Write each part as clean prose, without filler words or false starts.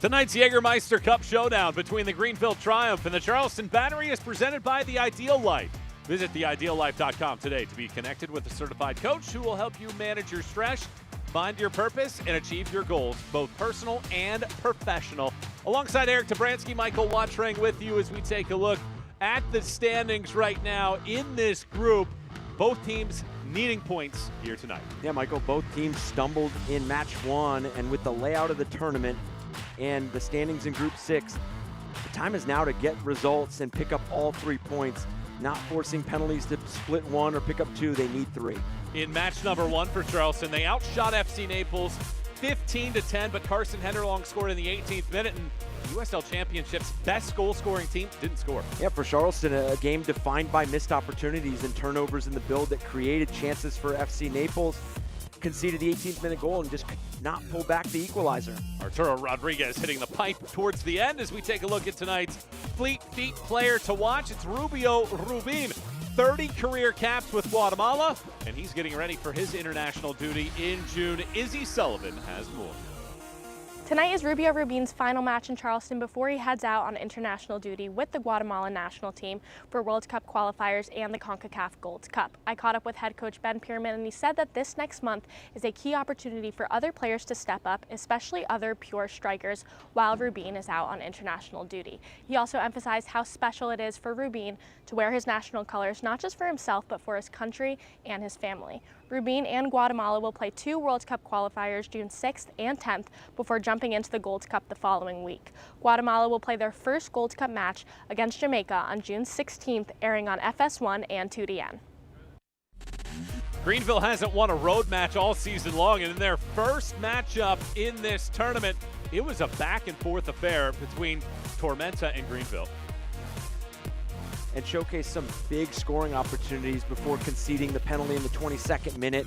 Tonight's Jägermeister Cup showdown between the Greenville Triumph and the Charleston Battery is presented by The Ideal Life. Visit theideallife.com today to be connected with a certified coach who will help you manage your stress, find your purpose, and achieve your goals, both personal and professional. Alongside Eric Tabransky, Michael Watring with you as we take a look at the standings right now in this group. Both teams needing points here tonight. Yeah, Michael, both teams stumbled in match one, and with the layout of the tournament and the standings in Group 6, the time is now to get results and pick up all 3 points, not forcing penalties to split one or pick up two. They need 3. In match number 1 for Charleston, they outshot FC Naples 15-10, but Carson Henderlong scored in the 18th minute, and USL Championship's best goal-scoring team didn't score. Yeah, for Charleston, a game defined by missed opportunities and turnovers in the build that created chances for FC Naples. Conceded the 18th minute goal and just could not pull back the equalizer. Arturo Rodriguez hitting the pipe towards the end as we take a look at tonight's Fleet Feet player to watch. It's Rubio Rubin, 30 career caps with Guatemala, and he's getting ready for his international duty in June. Izzy Sullivan has more. Tonight is Rubio Rubin's final match in Charleston before he heads out on international duty with the Guatemala national team for World Cup qualifiers and the CONCACAF Gold Cup. I caught up with head coach Ben Pierman, and he said that this next month is a key opportunity for other players to step up, especially other pure strikers, while Rubin is out on international duty. He also emphasized how special it is for Rubin to wear his national colors, not just for himself, but for his country and his family. Rubin and Guatemala will play 2 World Cup qualifiers June 6th and 10th before jumping into the Gold Cup the following week. Guatemala will play their first Gold Cup match against Jamaica on June 16th, airing on FS1 and 2DN. Greenville hasn't won a road match all season long, and in their first matchup in this tournament, it was a back-and-forth affair between Tormenta and Greenville. And showcased some big scoring opportunities before conceding the penalty in the 22nd minute.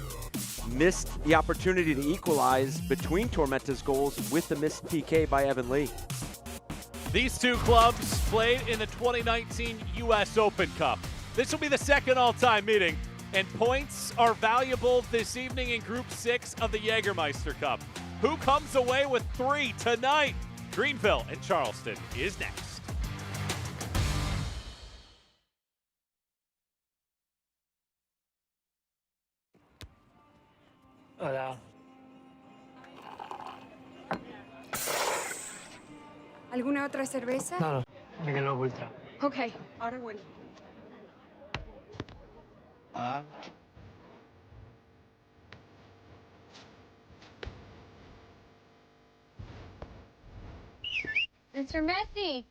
Missed the opportunity to equalize between Tormenta's goals with the missed PK by Evan Lee. These two clubs played in the 2019 US Open Cup. This will be the second all-time meeting, and points are valuable this evening in Group 6 of the Jägermeister Cup. Who comes away with 3 tonight? Greenville and Charleston is next. Hola. ¿Alguna otra cerveza? No, me quedo ultra. Ok, ahora bueno. Mr. Messi.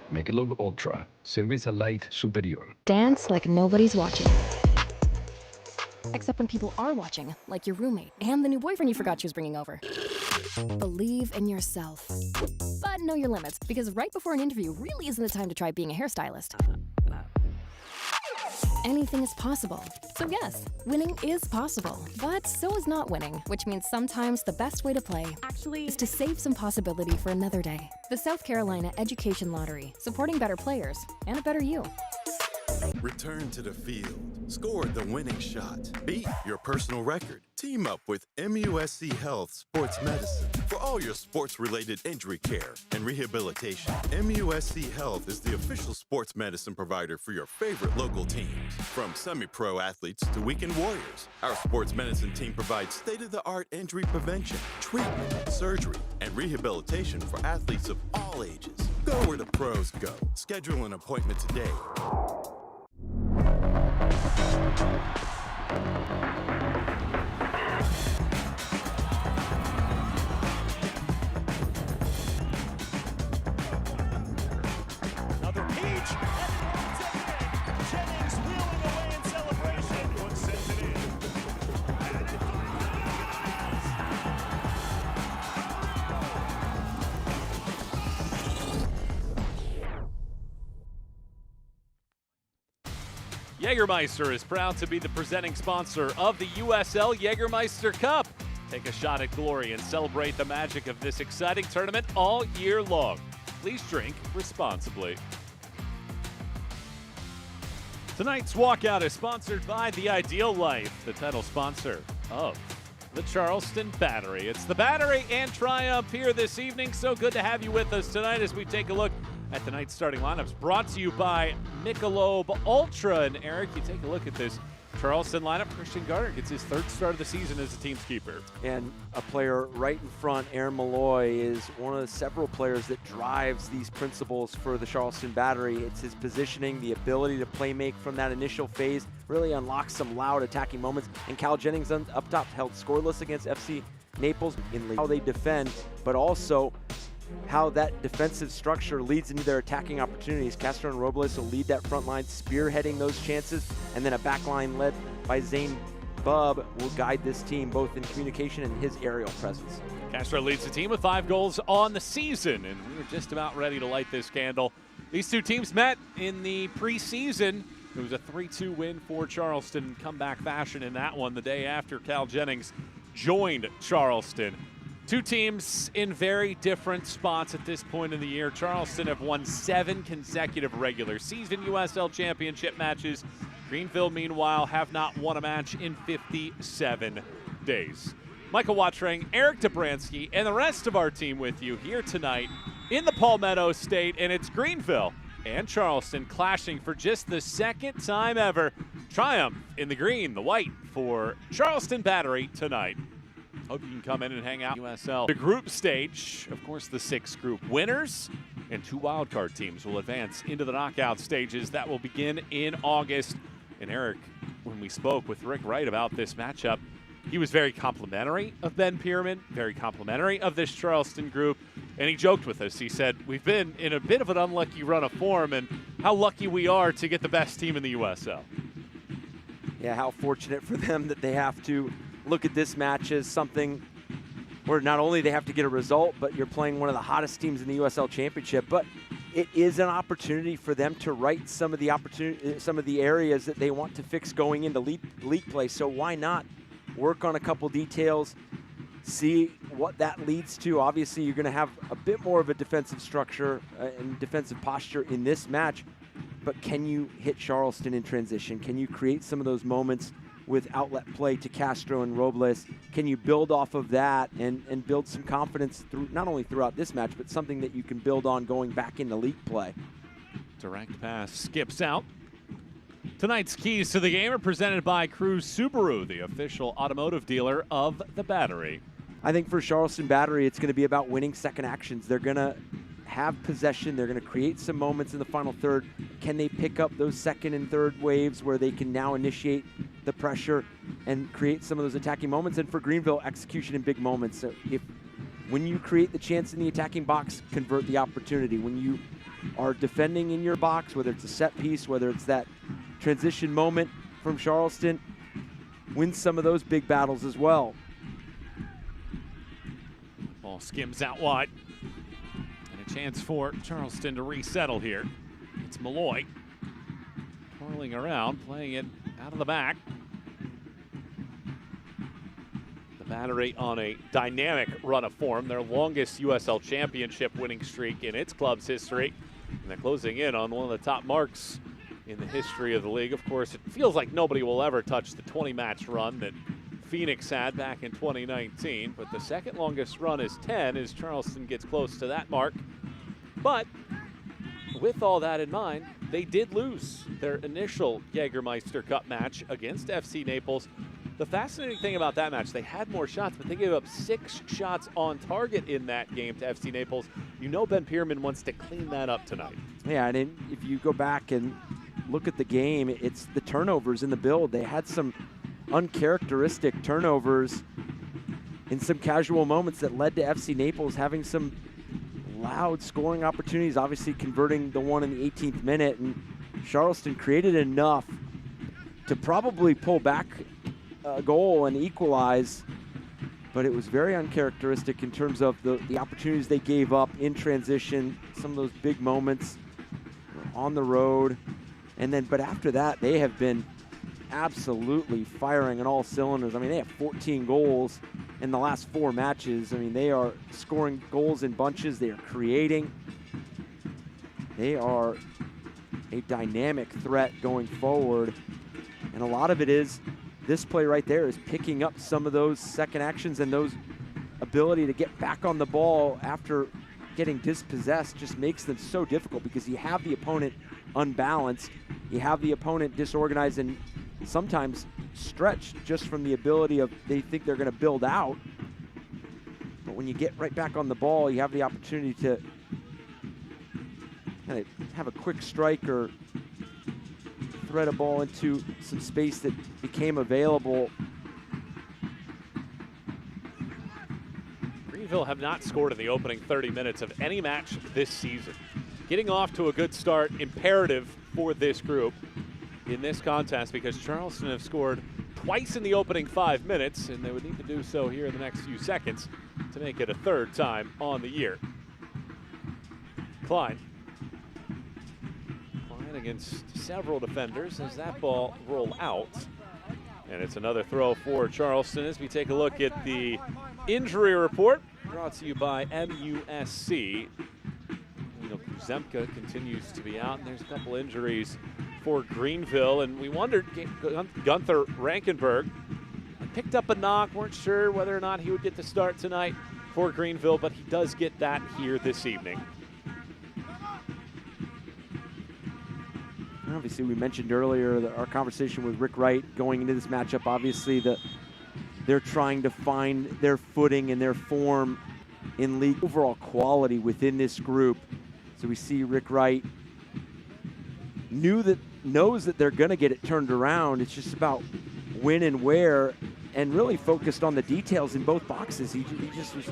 Make it look ultra. Cerveza light superior. Dance like nobody's watching. Except when people are watching, like your roommate and the new boyfriend you forgot she was bringing over. Believe in yourself. But know your limits, because right before an interview really isn't the time to try being a hairstylist. Anything is possible. So yes, winning is possible, but so is not winning, which means sometimes the best way to play is to save some possibility for another day. The South Carolina Education Lottery, supporting better players and a better you. Return to the field. Score the winning shot. Beat your personal record. Team up with MUSC Health Sports Medicine for all your sports-related injury care and rehabilitation. MUSC Health is the official sports medicine provider for your favorite local teams. From semi-pro athletes to weekend warriors, our sports medicine team provides state-of-the-art injury prevention, treatment, surgery, and rehabilitation for athletes of all ages. Go where the pros go. Schedule an appointment today. Another peach, and it ends up in. Jennings wheeling away in celebration. One sends it in. And it Jägermeister is proud to be the presenting sponsor of the USL Jägermeister Cup. Take a shot at glory and celebrate the magic of this exciting tournament all year long. Please drink responsibly. Tonight's walkout is sponsored by The Ideal Life, the title sponsor of the Charleston Battery. It's the Battery and Triumph here this evening. So good to have you with us tonight as we take a look at tonight's starting lineups, brought to you by Michelob Ultra. And Eric, you take a look at this Charleston lineup. Christian Gardner gets his third start of the season as the team's keeper. And a player right in front, Aaron Malloy, is one of the several players that drives these principles for the Charleston Battery. It's his positioning, the ability to play make from that initial phase, really unlocks some loud attacking moments. And Cal Jennings up top held scoreless against FC Naples in how they defend, but also how that defensive structure leads into their attacking opportunities. Castro and Robles will lead that front line, spearheading those chances, and then a back line led by Zane Bubb will guide this team both in communication and his aerial presence. Castro leads the team with 5 goals on the season, and we were just about ready to light this candle. These two teams met in the preseason. It was a 3-2 win for Charleston, comeback fashion in that one the day after Cal Jennings joined Charleston. Two teams in very different spots at this point in the year. Charleston have won 7 consecutive regular season USL Championship matches. Greenville, meanwhile, have not won a match in 57 days. Michael Watring, Eric Dobransky, and the rest of our team with you here tonight in the Palmetto State, and it's Greenville and Charleston clashing for just the second time ever. Triumph in the green, the white for Charleston Battery tonight. Hope you can come in and hang out. USL. The group stage, of course, the 6 group winners and 2 wildcard teams will advance into the knockout stages. That will begin in August. And Eric, when we spoke with Rick Wright about this matchup, he was very complimentary of Ben Pierman, very complimentary of this Charleston group. And he joked with us. He said, we've been in a bit of an unlucky run of form, and how lucky we are to get the best team in the USL. Yeah, how fortunate for them that they have to look at this match as something where not only they have to get a result, but you're playing one of the hottest teams in the USL Championship, but it is an opportunity for them to right some of the areas that they want to fix going into league play. So why not work on a couple details, see what that leads to. Obviously, you're going to have a bit more of a defensive structure and defensive posture in this match, but can you hit Charleston in transition? Can you create some of those moments with outlet play to Castro and Robles? Can you build off of that and build some confidence through not only throughout this match, but something that you can build on going back into league play? Direct pass skips out. Tonight's keys to the game are presented by Cruise Subaru, the official automotive dealer of the Battery. I think for Charleston Battery, it's going to be about winning second actions. They're going to have possession. They're going to create some moments in the final third. Can they pick up those second and third waves where they can now initiate the pressure and create some of those attacking moments? And for Greenville, execution in big moments. So when you create the chance in the attacking box, convert the opportunity. When you are defending in your box, whether it's a set piece, whether it's that transition moment from Charleston, win some of those big battles as well. Ball skims out wide. And a chance for Charleston to resettle here. It's Malloy twirling around, playing it out of the back. The Battery on a dynamic run of form, their longest USL Championship winning streak in its club's history. And they're closing in on one of the top marks in the history of the league. Of course, it feels like nobody will ever touch the 20-match run that Phoenix had back in 2019, but the second longest run is 10 as Charleston gets close to that mark. But with all that in mind, they did lose their initial Jägermeister Cup match against FC Naples. The fascinating thing about that match, they had more shots, but they gave up 6 shots on target in that game to FC Naples. You know Ben Pierman wants to clean that up tonight. Yeah, and if you go back and look at the game, it's the turnovers in the build. They had some uncharacteristic turnovers in some casual moments that led to FC Naples having some loud scoring opportunities, obviously converting the one in the 18th minute, and Charleston created enough to probably pull back a goal and equalize, but it was very uncharacteristic in terms of the opportunities they gave up in transition, some of those big moments on the road. And then, but after that, they have been absolutely firing on all cylinders. I mean, they have 14 goals in the last 4 matches. I mean, they are scoring goals in bunches. They are creating. They are a dynamic threat going forward. And a lot of it is this play right there is picking up some of those second actions, and those ability to get back on the ball after getting dispossessed just makes them so difficult, because you have the opponent unbalanced, you have the opponent disorganized and sometimes stretched just from the ability of they think they're going to build out. But when you get right back on the ball, you have the opportunity to kind of have a quick strike or thread a ball into some space that became available. Greenville have not scored in the opening 30 minutes of any match this season. Getting off to a good start, imperative for this group in this contest, because Charleston have scored twice in the opening 5 minutes, and they would need to do so here in the next few seconds to make it a third time on the year. Klein against several defenders as that ball roll out. And it's another throw for Charleston as we take a look at the injury report brought to you by MUSC. Zemka continues to be out, and there's a couple injuries for Greenville, and we wondered, Gunther Rankenberg picked up a knock, weren't sure whether or not he would get the start tonight for Greenville, but he does get that here this evening. Obviously, we mentioned earlier that our conversation with Rick Wright going into this matchup. Obviously, they're trying to find their footing and their form in league overall quality within this group. So we see Rick Wright knows that they're going to get it turned around. It's just about when and where, and really focused on the details in both boxes. He just was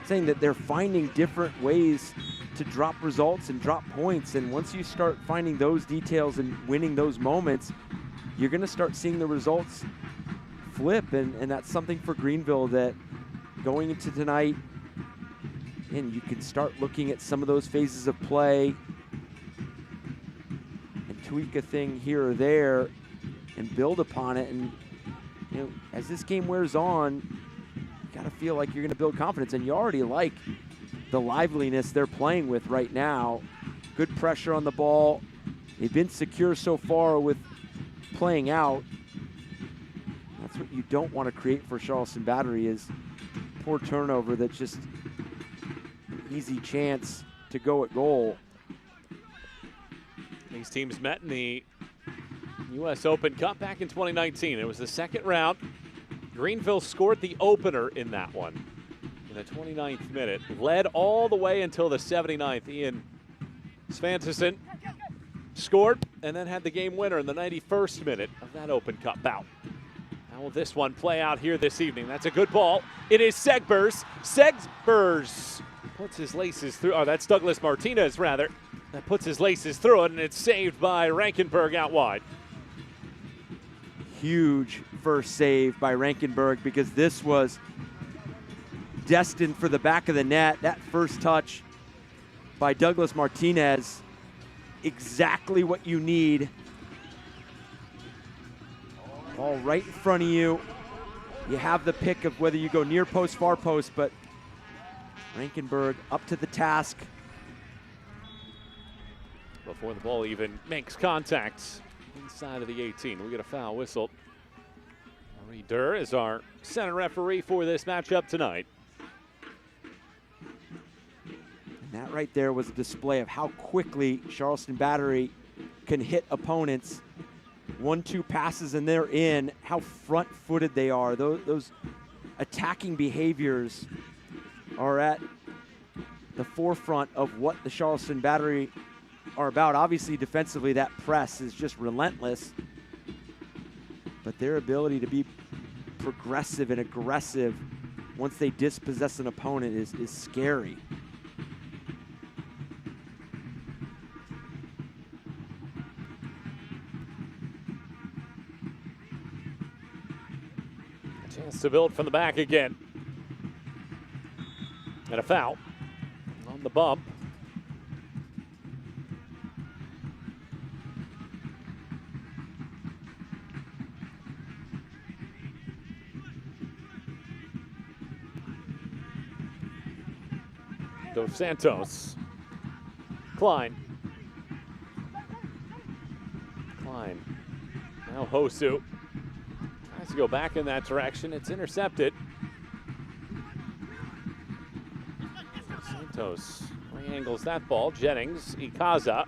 saying that they're finding different ways to drop results and drop points, and once you start finding those details and winning those moments, you're going to start seeing the results flip, and that's something for Greenville that going into tonight, and you can start looking at some of those phases of play and tweak a thing here or there and build upon it. And you know, as this game wears on, you got to feel like you're going to build confidence, and you already like the liveliness they're playing with right now. Good pressure on the ball. They've been secure so far with playing out. That's what you don't want to create for Charleston Battery, is poor turnover that's just an easy chance to go at goal. These teams met in the U.S. Open Cup back in 2019. It was the second round. Greenville scored the opener in that one in the 29th minute, led all the way until the 79th. Ian Svantesson scored and then had the game winner in the 91st minute of that Open Cup bout. How will this one play out here this evening? That's a good ball. It is Segbers. Segbers puts his laces through. Oh, that's Douglas Martinez, rather. That puts his laces through it, and it's saved by Rankenberg out wide. Huge first save by Rankenberg, because this was destined for the back of the net. That first touch by Douglas Martinez, exactly what you need. Ball right in front of you. You have the pick of whether you go near post, far post, but Rankenberg up to the task. Before the ball even makes contact inside of the 18, we get a foul whistle. Marie Durr is our center referee for this matchup tonight. And that right there was a display of how quickly Charleston Battery can hit opponents. 1-2 passes and they're in. How front-footed they are. Those attacking behaviors are at the forefront of what the Charleston Battery are about. Obviously, defensively, that press is just relentless. But their ability to be progressive and aggressive once they dispossess an opponent is scary. A chance to build from the back again. And a foul on the bump. Dos Santos. Klein. Now Hosu. to go back in that direction. It's intercepted. Santos angles that ball. Jennings, Ikaza.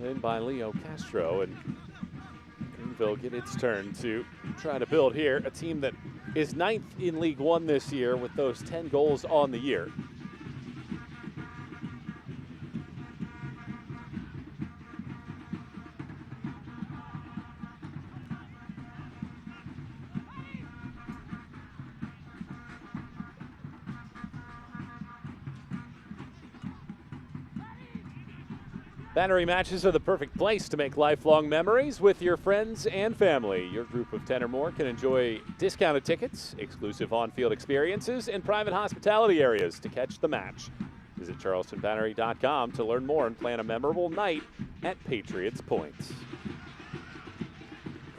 In by Leo Castro, and Greenville get its turn to try to build here. A team that is 9th in League One this year with those 10 goals on the year. Battery matches are the perfect place to make lifelong memories with your friends and family. Your group of 10 or more can enjoy discounted tickets, exclusive on-field experiences, and private hospitality areas to catch the match. Visit charlestonbattery.com to learn more and plan a memorable night at Patriots Point.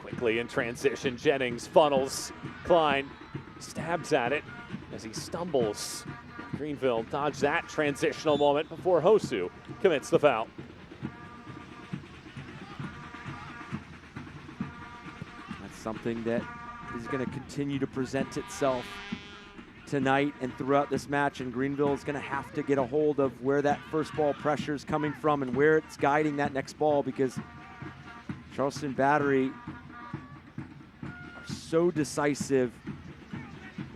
Quickly in transition, Jennings funnels. Klein stabs at it as he stumbles. Greenville dodged that transitional moment before Hosu commits the foul. Something that is going to continue to present itself tonight and throughout this match, and Greenville is going to have to get a hold of where that first ball pressure is coming from and where it's guiding that next ball, because Charleston Battery are so decisive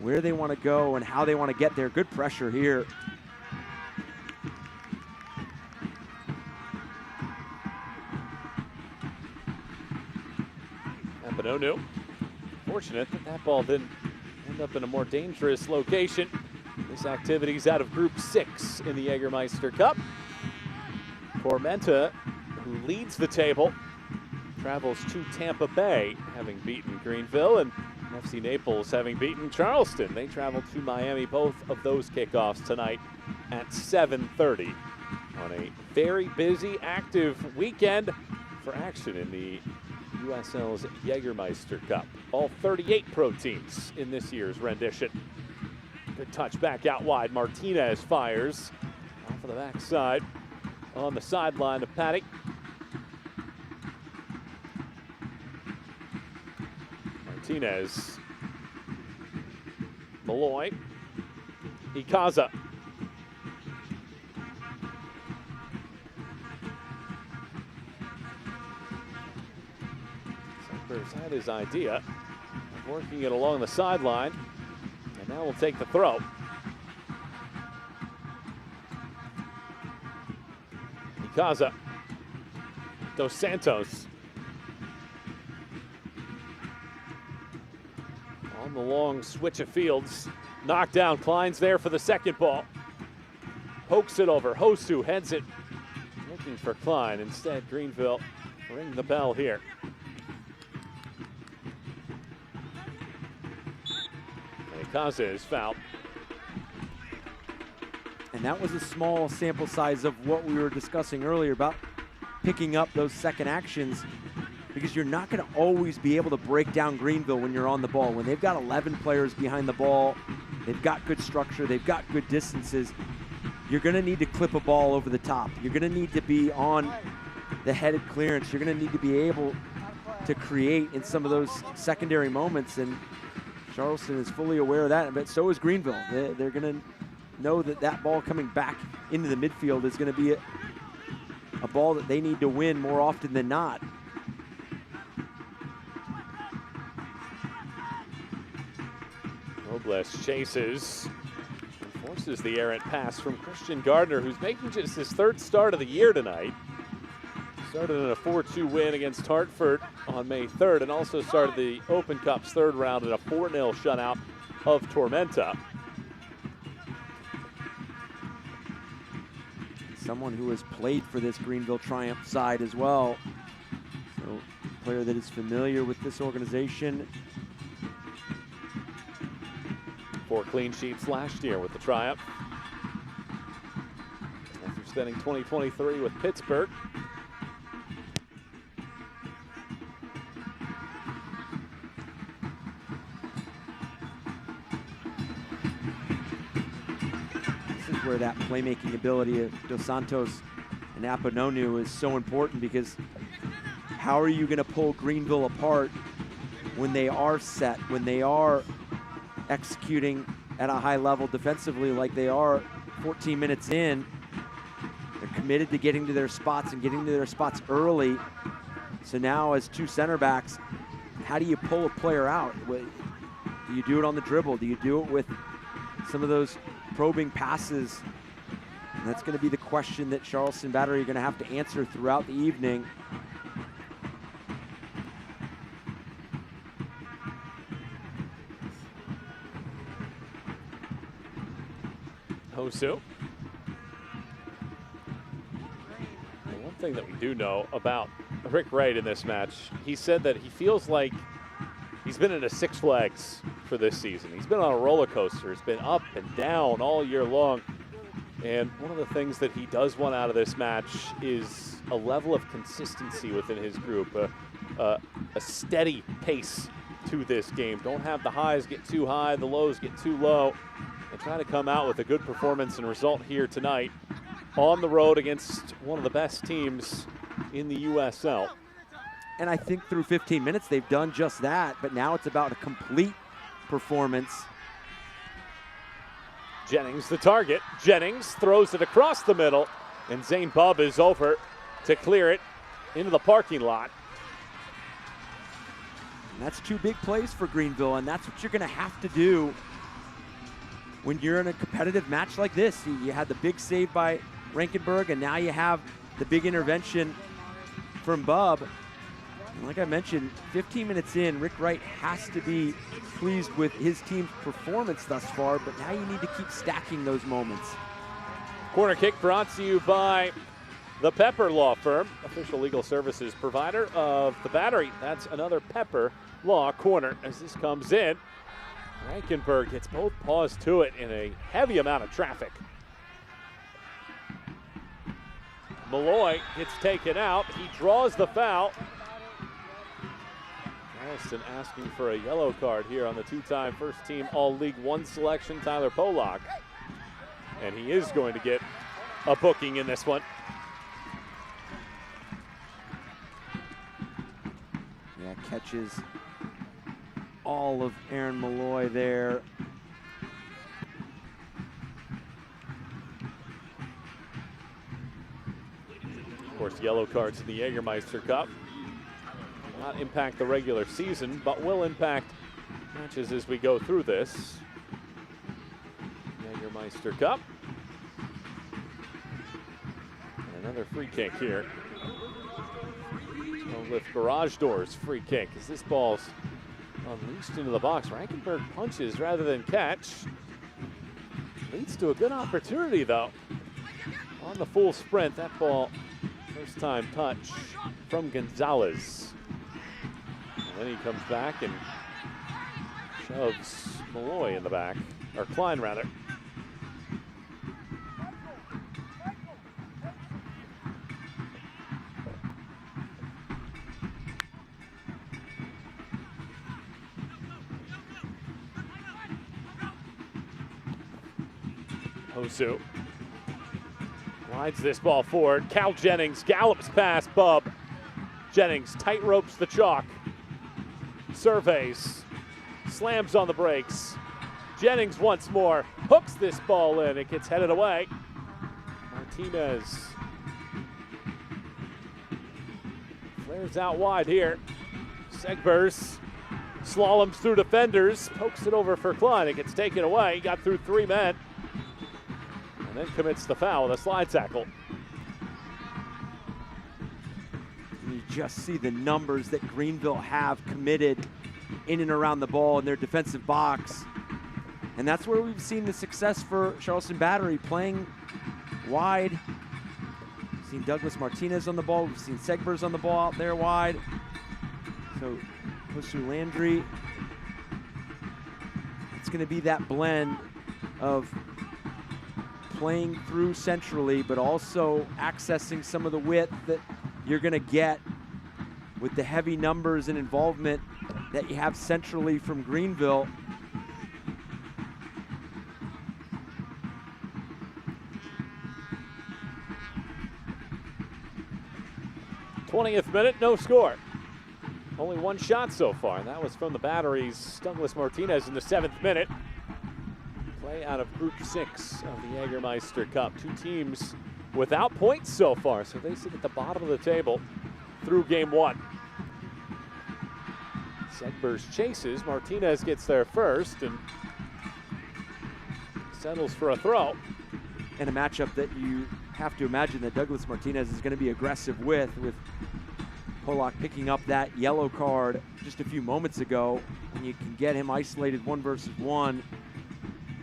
where they want to go and how they want to get there. Good pressure here. Benonu. Fortunate that that ball didn't end up in a more dangerous location. This activity's out of Group 6 in the Jägermeister Cup. Tormenta, who leads the table, travels to Tampa Bay, having beaten Greenville, and FC Naples having beaten Charleston. They travel to Miami, both of those kickoffs tonight at 7:30 on a very busy, active weekend for action in the USL's Jägermeister Cup. All 38 pro teams in this year's rendition. Good touch back out wide. Martinez fires off of the backside on the sideline of Paddock. Martinez. Malloy. Ikaza. Had his idea of working it along the sideline, and now we'll take the throw. Ikaza. Dos Santos. On the long switch of fields. Knocked down. Klein's there for the second ball. Pokes it over. Hosu heads it. Looking for Klein. Instead, Greenville ring the bell here. Ikaza is fouled. And that was a small sample size of what we were discussing earlier about picking up those second actions, because you're not going to always be able to break down Greenville when you're on the ball. When they've got 11 players behind the ball, they've got good structure, they've got good distances, you're going to need to clip a ball over the top. You're going to need to be on the headed clearance. You're going to need to be able to create in some of those secondary moments, and Charleston is fully aware of that, but so is Greenville. They're going to know that that ball coming back into the midfield is going to be a ball that they need to win more often than not. Robles chases and forces the errant pass from Christian Gardner, who's making just his third start of the year tonight. Started in a 4-2 win against Hartford on May 3rd, and also started the Open Cup's third round in a 4-0 shutout of Tormenta. Someone who has played for this Greenville Triumph side as well. So, a player that is familiar with this organization. 4 clean sheets last year with the Triumph. After spending 2023 with Pittsburgh. Where that playmaking ability of Dos Santos and Apononu is so important, because how are you going to pull Greenville apart when they are set, when they are executing at a high level defensively like they are 14 minutes in. They're committed to getting to their spots and getting to their spots early. So now as two center backs, how do you pull a player out? Do you do it on the dribble? Do you do it with some of those probing passes? And that's going to be the question that Charleston Battery are going to have to answer throughout the evening. Hosu. One thing that we do know about Rick Wright in this match, he said that he feels like he's been in a Six Flags for this season. He's been on a roller coaster. It's been up and down all year long. And one of the things that he does want out of this match is a level of consistency within his group, a steady pace to this game. Don't have the highs get too high, the lows get too low, and try to come out with a good performance and result here tonight on the road against one of the best teams in the USL. And I think through 15 minutes they've done just that, but now it's about a complete performance. Jennings the target. Jennings throws it across the middle, and Zane Bubb is over to clear it into the parking lot. And that's two big plays for Greenville, and that's what you're going to have to do when you're in a competitive match like this. You had the big save by Rankenberg, and now you have the big intervention from Bubb. And like I mentioned, 15 minutes in, Rick Wright has to be pleased with his team's performance thus far, but now you need to keep stacking those moments. Corner kick brought to you by the Pepper Law Firm, official legal services provider of the Battery. That's another Pepper Law corner as this comes in. Rankenberg gets both paws to it in a heavy amount of traffic. Malloy gets taken out. He draws the foul. Charleston asking for a yellow card here on the two-time first-team All-League One selection, Tyler Polak. And he is going to get a booking in this one. Yeah, catches all of Aaron Malloy there. Of course, yellow cards in the Jägermeister Cup not impact the regular season, but will impact matches as we go through this. Jägermeister Cup. And another free kick here. With garage doors, free kick as this ball's unleashed into the box. Rankenberg punches rather than catch. Leads to a good opportunity though. On the full sprint, that ball, first time touch from Gonzalez. And then he comes back and shoves Malloy in the back, or Klein rather. Hosu slides this ball forward. Cal Jennings gallops past Bubb. Jennings tight ropes the chalk. Surveys. Slams on the brakes. Jennings once more hooks this ball in. It gets headed away. Martinez flares out wide here. Segbers slaloms through defenders. Pokes it over for Klein. It gets taken away. He got through three men. And then commits the foul with a slide tackle. You just see the numbers that Greenville have committed in and around the ball in their defensive box. And that's where we've seen the success for Charleston Battery, playing wide. We've seen Douglas Martinez on the ball. We've seen Segbers on the ball out there wide. So Hosu Landry. It's going to be that blend of playing through centrally, but also accessing some of the width that you're going to get with the heavy numbers and involvement that you have centrally from Greenville. 20th minute, no score. Only one shot so far, and that was from the Battery's Douglas Martinez in the 7th minute. Play out of Group 6 of the Jägermeister Cup. Two teams without points so far, so they sit at the bottom of the table through game 1. Sedber's chases. Martinez gets there first and settles for a throw. And a matchup that you have to imagine that Douglas Martinez is going to be aggressive with Pollock picking up that yellow card just a few moments ago. And you can get him isolated 1 versus 1,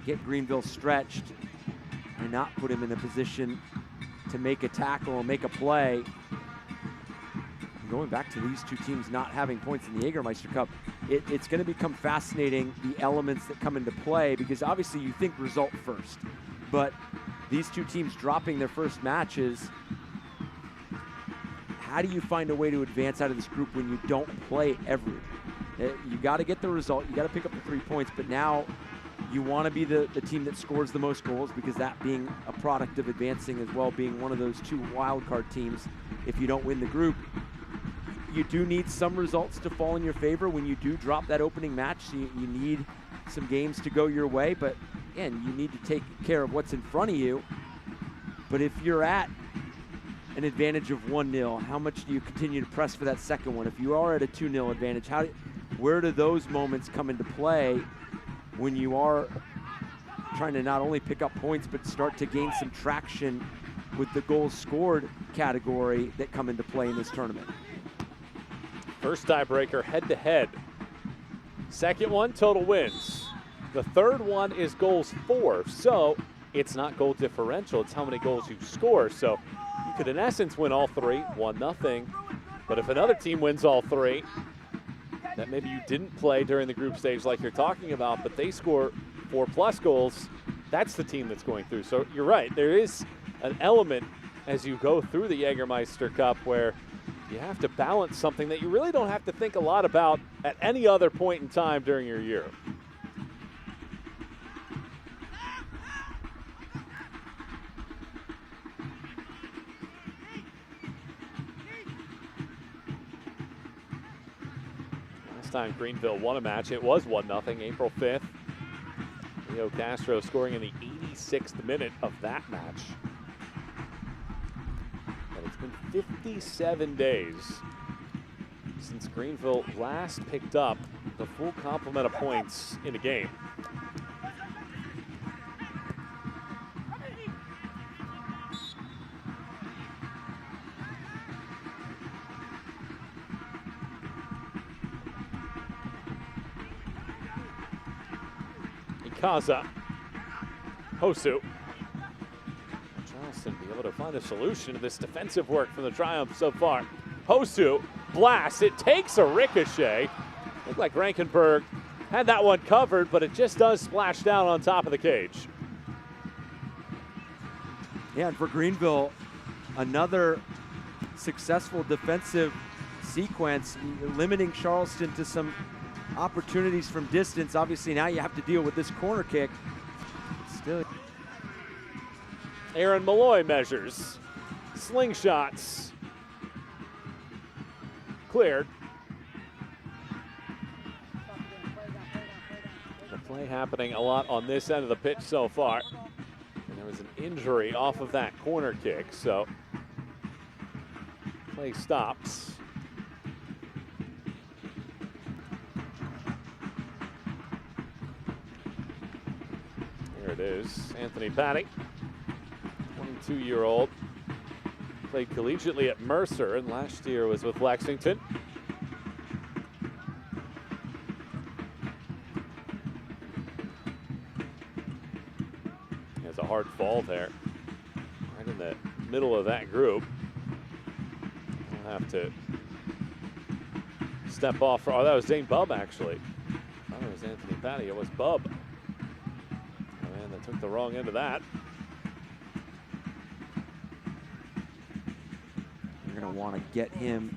get Greenville stretched, and not put him in a position to make a tackle or make a play. Going back to these two teams not having points in the Jägermeister Cup, it's going to become fascinating, the elements that come into play, because obviously you think result first, but these two teams dropping their first matches, how do you find a way to advance out of this group when you don't play every? You got to get the result, you got to pick up the 3 points, but now you want to be the team that scores the most goals, because that being a product of advancing as well, being one of those 2 wild card teams. If you don't win the group, you do need some results to fall in your favor when you do drop that opening match. You need some games to go your way, but again, you need to take care of what's in front of you. But if you're at an advantage of 1-0, how much do you continue to press for that second one? If you are at a 2-0 advantage, where do those moments come into play when you are trying to not only pick up points, but start to gain some traction with the goals scored category that come into play in this tournament? First tiebreaker head-to-head. Second one, total wins. The third one is goals for, so it's not goal differential, it's how many goals you score. So you could, in essence, win all 3, 1-0. But if another team wins all 3, that maybe you didn't play during the group stage like you're talking about, but they score 4+ goals, that's the team that's going through. So you're right, there is an element as you go through the Jägermeister Cup where you have to balance something that you really don't have to think a lot about at any other point in time during your year. Last time Greenville won a match, it was 1-0, April 5th. Leo Castro scoring in the 86th minute of that match. It's been 57 days since Greenville last picked up the full complement of points in a game. Ikaza, Hosu. Charleston be able to find a solution to this defensive work from the Triumph so far. Hosu, blast, it takes a ricochet. Looked like Rankenberg had that one covered, but it just does splash down on top of the cage. Yeah, and for Greenville, another successful defensive sequence, limiting Charleston to some opportunities from distance. Obviously now you have to deal with this corner kick. Still. Aaron Malloy measures. Slingshots. Cleared. The play happening a lot on this end of the pitch so far. And there was an injury off of that corner kick, so play stops. Here it is, Anthony Patty. 22-year-old, played collegiately at Mercer and last year was with Lexington. He has a hard fall there, right in the middle of that group. He'll have to step off. Oh, that was Zane Bubb actually. I thought it was Anthony Patty, it was Bubb. Oh man, they took the wrong end of that. Going to want to get him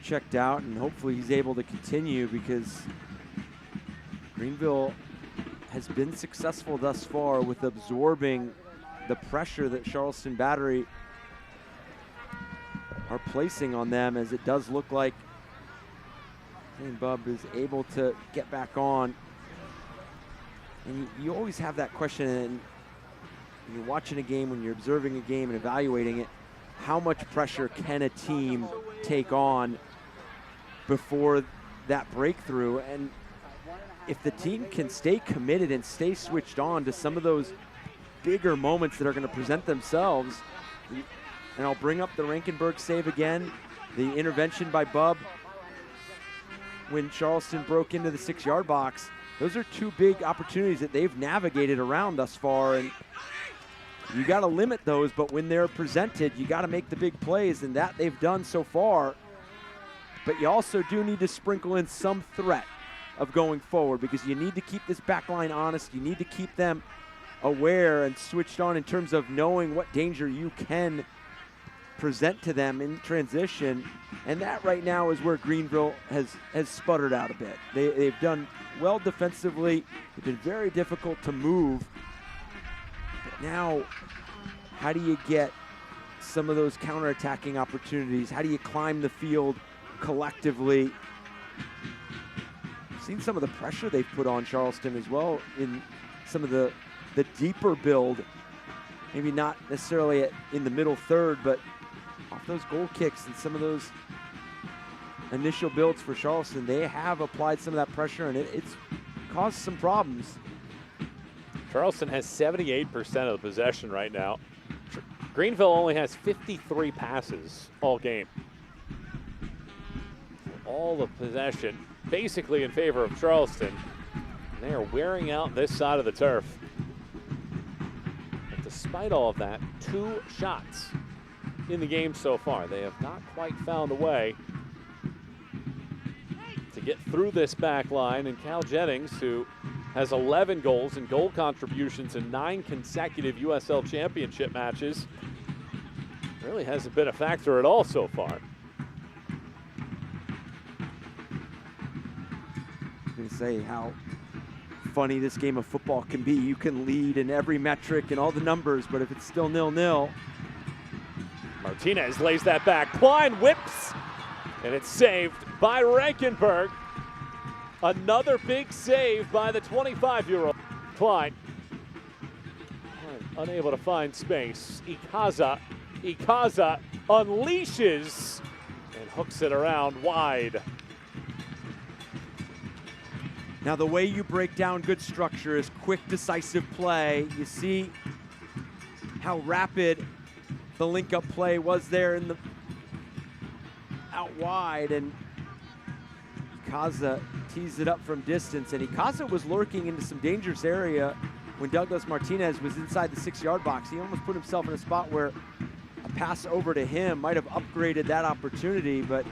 checked out, and hopefully he's able to continue, because Greenville has been successful thus far with absorbing the pressure that Charleston Battery are placing on them, as it does look like Zane Bub is able to get back on. And you always have that question, and when you're watching a game, when you're observing a game and evaluating it, how much pressure can a team take on before that breakthrough? And if the team can stay committed and stay switched on to some of those bigger moments that are going to present themselves, and I'll bring up the Rankenberg save again, the intervention by Bub when Charleston broke into the 6-yard box. Those are two big opportunities that they've navigated around thus far, and you got to limit those, but when they're presented, you got to make the big plays, and that they've done so far. But you also do need to sprinkle in some threat of going forward, because you need to keep this back line honest. You need to keep them aware and switched on in terms of knowing what danger you can present to them in transition. And that right now is where Greenville has sputtered out a bit. They've done well defensively. It's been very difficult to move. But now, how do you get some of those counterattacking opportunities? How do you climb the field collectively? Seen some of the pressure they've put on Charleston as well in some of the deeper build. Maybe not necessarily in the middle third, but off those goal kicks and some of those initial builds for Charleston, they have applied some of that pressure, and it's caused some problems. Charleston has 78% of the possession right now. Greenville only has 53 passes all game. All the possession basically in favor of Charleston. They are wearing out this side of the turf. But despite all of that, 2 shots in the game so far. They have not quite found a way to get through this back line. And Cal Jennings, who has 11 goals and goal contributions in 9 consecutive USL Championship matches, really hasn't been a factor at all so far. To say how funny this game of football can be. You can lead in every metric and all the numbers, but if it's still 0-0. Martinez lays that back. Klein whips, and it's saved by Rankenberg. Another big save by the 25-year-old Klein. Unable to find space. Ikaza unleashes and hooks it around wide. Now, the way you break down good structure is quick, decisive play. You see how rapid the link-up play was there in the out wide, and Ikaza teased it up from distance, and Ikaza was lurking into some dangerous area when Douglas Martinez was inside the 6-yard box. He almost put himself in a spot where a pass over to him might have upgraded that opportunity, but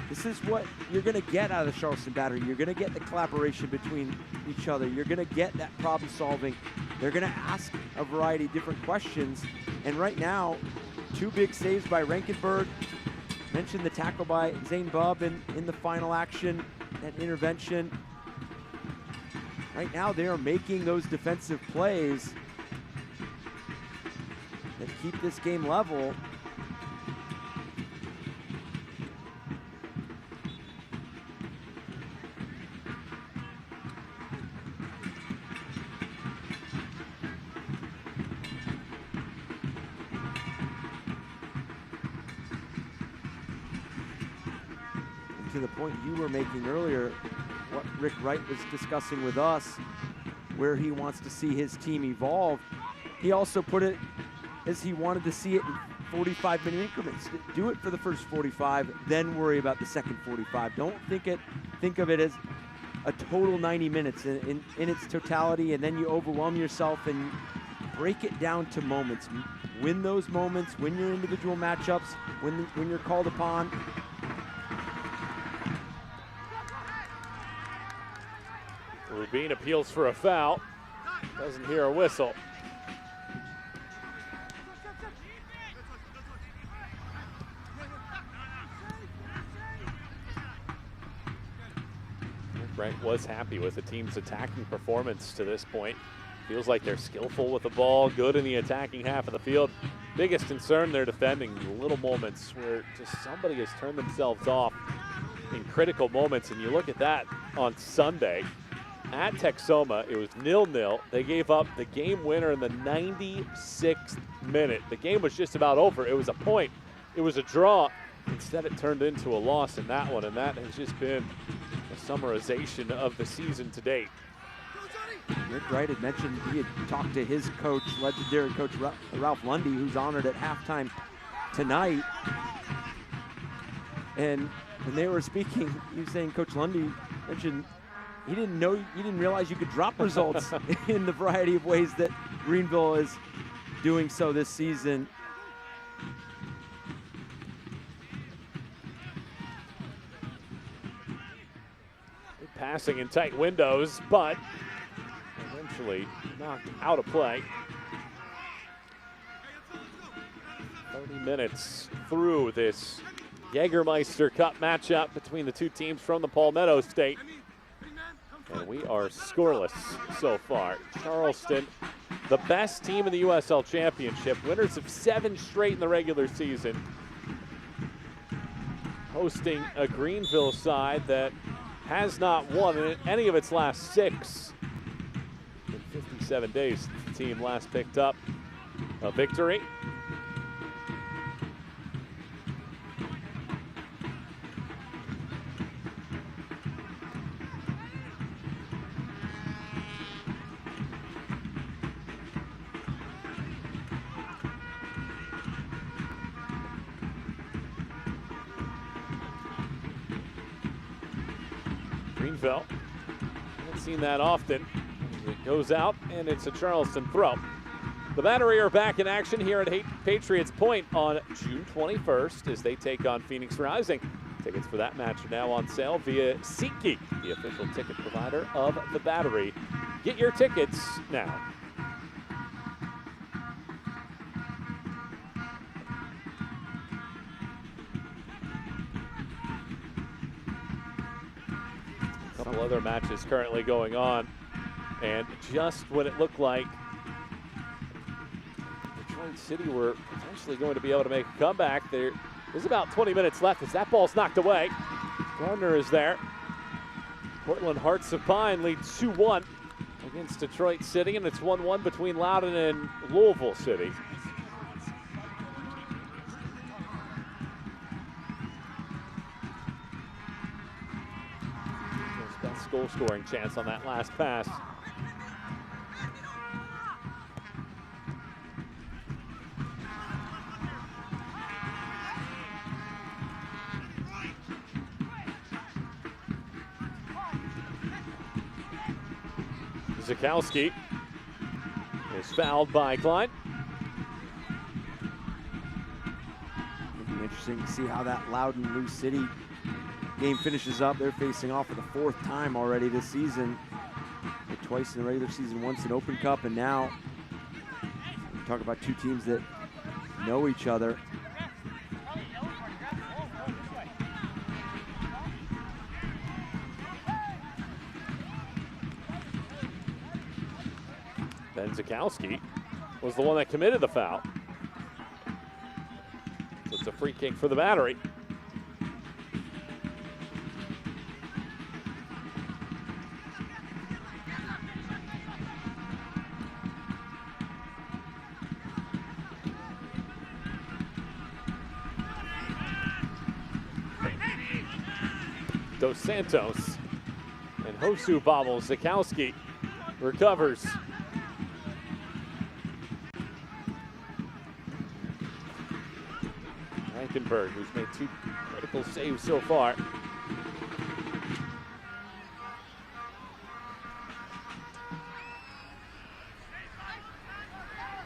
this is what you're going to get out of the Charleston Battery. You're going to get the collaboration between each other. You're going to get that problem solving. They're going to ask a variety of different questions. And right now, 2 big saves by Rankenberg. Mentioned the tackle by Zane Bub in the final action, that intervention. Right now, they are making those defensive plays that keep this game level. To the point you were making earlier, what Rick Wright was discussing with us, where he wants to see his team evolve. He also put it as he wanted to see it in 45-minute increments. Do it for the first 45, then worry about the second 45. Don't think of it as a total 90 minutes in its totality, and then you overwhelm yourself and break it down to moments. Win those moments, win your individual matchups, when you're called upon. Rubin appeals for a foul. Doesn't hear a whistle. Rick Wright was happy with the team's attacking performance to this point. Feels like they're skillful with the ball, good in the attacking half of the field. Biggest concern, they're defending. Little moments where just somebody has turned themselves off in critical moments, and you look at that on Sunday at Texoma, it was 0-0. They gave up the game winner in the 96th minute. The game was just about over. It was a point. It was a draw. Instead, it turned into a loss in that one, and that has just been a summarization of the season to date. Rick Wright had mentioned he had talked to his coach, legendary coach Ralph Lundy, who's honored at halftime tonight. And when they were speaking, he was saying Coach Lundy mentioned he didn't realize you could drop results in the variety of ways that Greenville is doing so this season. Passing in tight windows, but eventually knocked out of play. 30 minutes through this Jägermeister Cup matchup between the two teams from the Palmetto State. And we are scoreless so far. Charleston, the best team in the USL Championship, winners of 7 straight in the regular season, hosting a Greenville side that has not won in any of its last 6 in 57 days since the team last picked up a victory. Greenville, haven't seen that often. It goes out, and it's a Charleston throw. The Battery are back in action here at Patriots Point on June 21st as they take on Phoenix Rising. Tickets for that match are now on sale via SeatGeek, the official ticket provider of the Battery. Get your tickets now. A couple other matches currently going on, and just when it looked like Detroit City were potentially going to be able to make a comeback, there's about 20 minutes left as that ball's knocked away. Gardner is there. Portland Hearts of Pine lead 2-1 against Detroit City, and it's 1-1 between Loudoun and Louisville City. Best goal scoring chance on that last pass. Zakowski is fouled by Klein. It'll be interesting to see how that Loudoun Lou City game finishes up. They're facing off for the 4th time already this season. Twice in the regular season, once in Open Cup, and now we talk about 2 teams that know each other. Ben Zakowski was the one that committed the foul. So it's a free kick for the Battery. Dos Santos and Hosu bobbles. Zakowski recovers. Reichenberg, who's made 2 critical saves so far.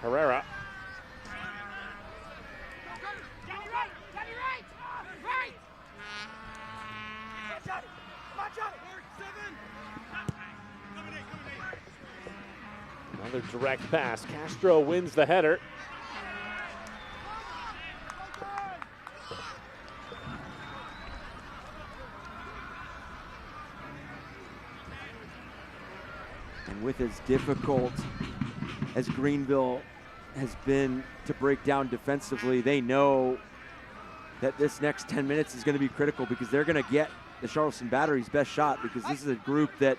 Herrera. Another direct pass. Castro wins the header. with as difficult as Greenville has been to break down defensively, they know that this next 10 minutes is going to be critical because they're going to get the Charleston Battery's best shot, because this is a group that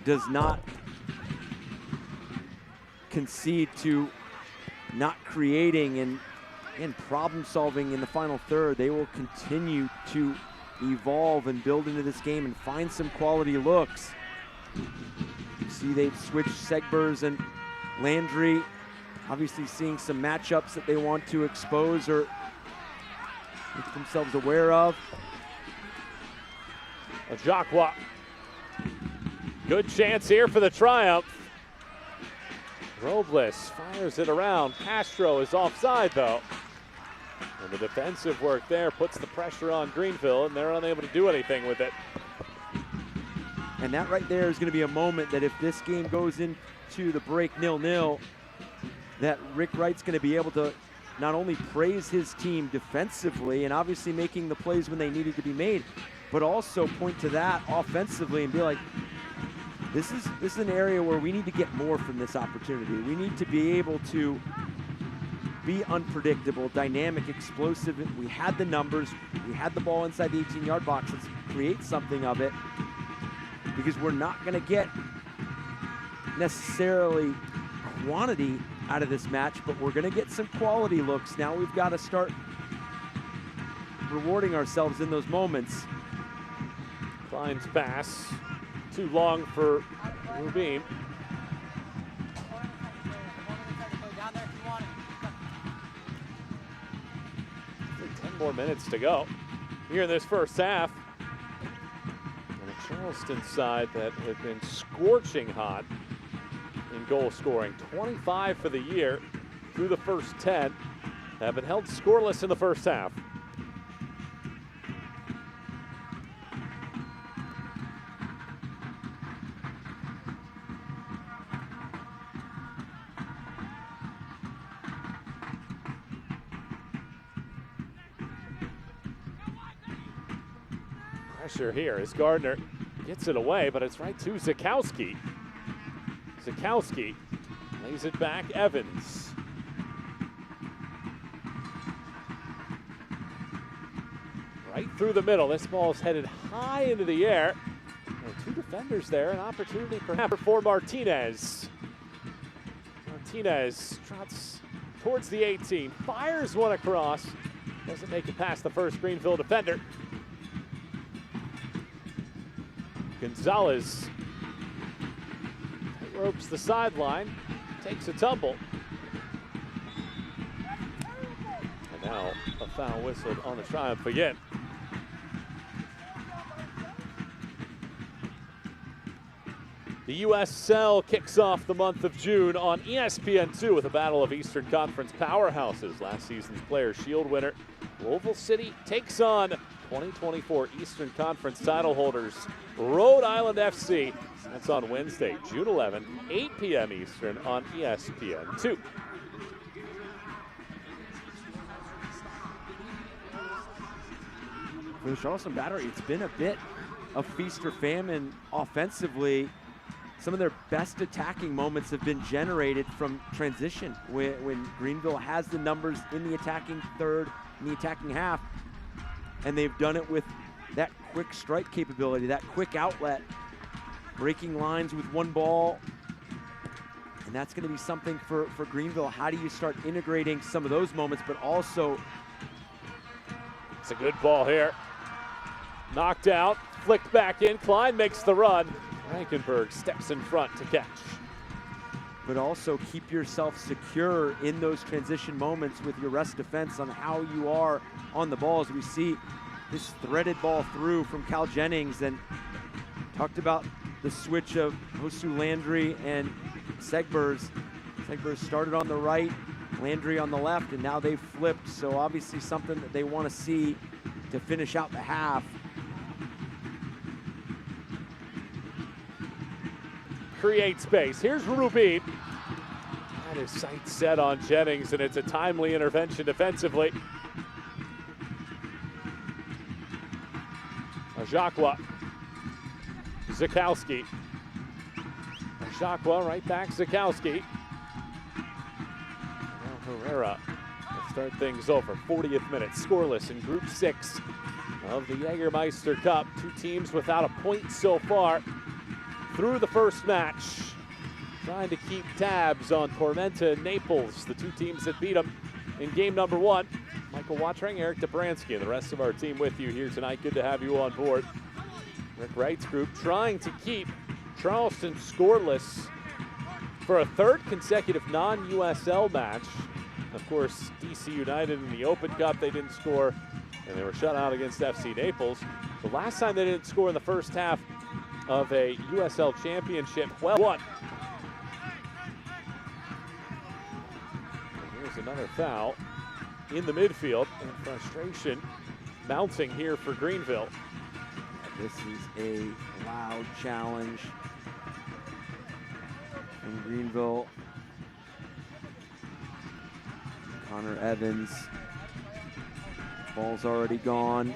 does not concede to not creating and problem solving in the final third. They will continue to evolve and build into this game and find some quality looks. You see they've switched Segbers and Landry, obviously seeing some matchups that they want to expose or make themselves aware of. Ajaqua. Good chance here for the Triumph. Robles fires it around. Castro is offside though. And the defensive work there puts the pressure on Greenville, and they're unable to do anything with it. And that right there is going to be a moment that if this game goes into the break 0-0, that Rick Wright's going to be able to not only praise his team defensively and obviously making the plays when they needed to be made, but also point to that offensively and be like, this is an area where we need to get more from this opportunity. We need to be able to be unpredictable, dynamic, explosive. We had the numbers. We had the ball inside the 18-yard box. Let's create something of it, because we're not going to get necessarily quantity out of this match, but we're going to get some quality looks. Now we've got to start rewarding ourselves in those moments. Klein's pass, too long for Rubin. 10 more minutes to go here in this first half. On the Charleston side that have been scorching hot in goal scoring. 25 for the year through the first 10. Have been held scoreless in the first half. Pressure here as Gardner gets it away, but it's right to Zakowski. Zakowski lays it back, Evans. Right through the middle. This ball is headed high into the air. And two defenders there, an opportunity perhaps for Martinez. Martinez trots towards the 18, fires one across. Doesn't make it past the first Greenville defender. Gonzalez ropes the sideline, takes a tumble. And now a foul whistled on the Triumph again. The USL kicks off the month of June on ESPN2 with a battle of Eastern Conference powerhouses. Last season's Players' Shield winner, Louisville City, takes on 2024 Eastern Conference title holders, Rhode Island FC. That's on Wednesday, June 11, 8 p.m. Eastern on ESPN2. For the Charleston Battery, it's been a bit of feast or famine offensively. Some of their best attacking moments have been generated from transition when Greenville has the numbers in the attacking third, in the attacking half, and they've done it with that quick strike capability, that quick outlet, breaking lines with one ball. And that's going to be something for Greenville. How do you start integrating some of those moments, but also... It's a good ball here. Knocked out, flicked back in. Klein makes the run. Rankenberg steps in front to catch. But also keep yourself secure in those transition moments with your rest defense on how you are on the ball. As we see this threaded ball through from Cal Jennings, and talked about the switch of Hosu Landry and Segbers. Segbers started on the right, Landry on the left, and now they've flipped. So obviously something that they want to see to finish out the half. Create space. Here's Rubin. Had his sights set on Jennings, and it's a timely intervention defensively. Ajaqua. Zakowski. Ajacqua right back, Zakowski. Now Herrera will start things over. 40th minute, scoreless in Group 6 of the Jägermeister Cup. Two teams without a point so far through the first match. Trying to keep tabs on Tormenta and Naples, the two teams that beat them in game number 1. Michael Watring, Eric Dobransky, and the rest of our team with you here tonight. Good to have you on board. Rick Wright's group trying to keep Charleston scoreless for a third consecutive non-USL match. Of course, DC United in the Open Cup, they didn't score, and they were shut out against FC Naples. The last time they didn't score in the first half of a USL Championship, well, won. Here's another foul in the midfield, and frustration mounting here for Greenville. This is a loud challenge from Greenville. Connor Evans, ball's already gone.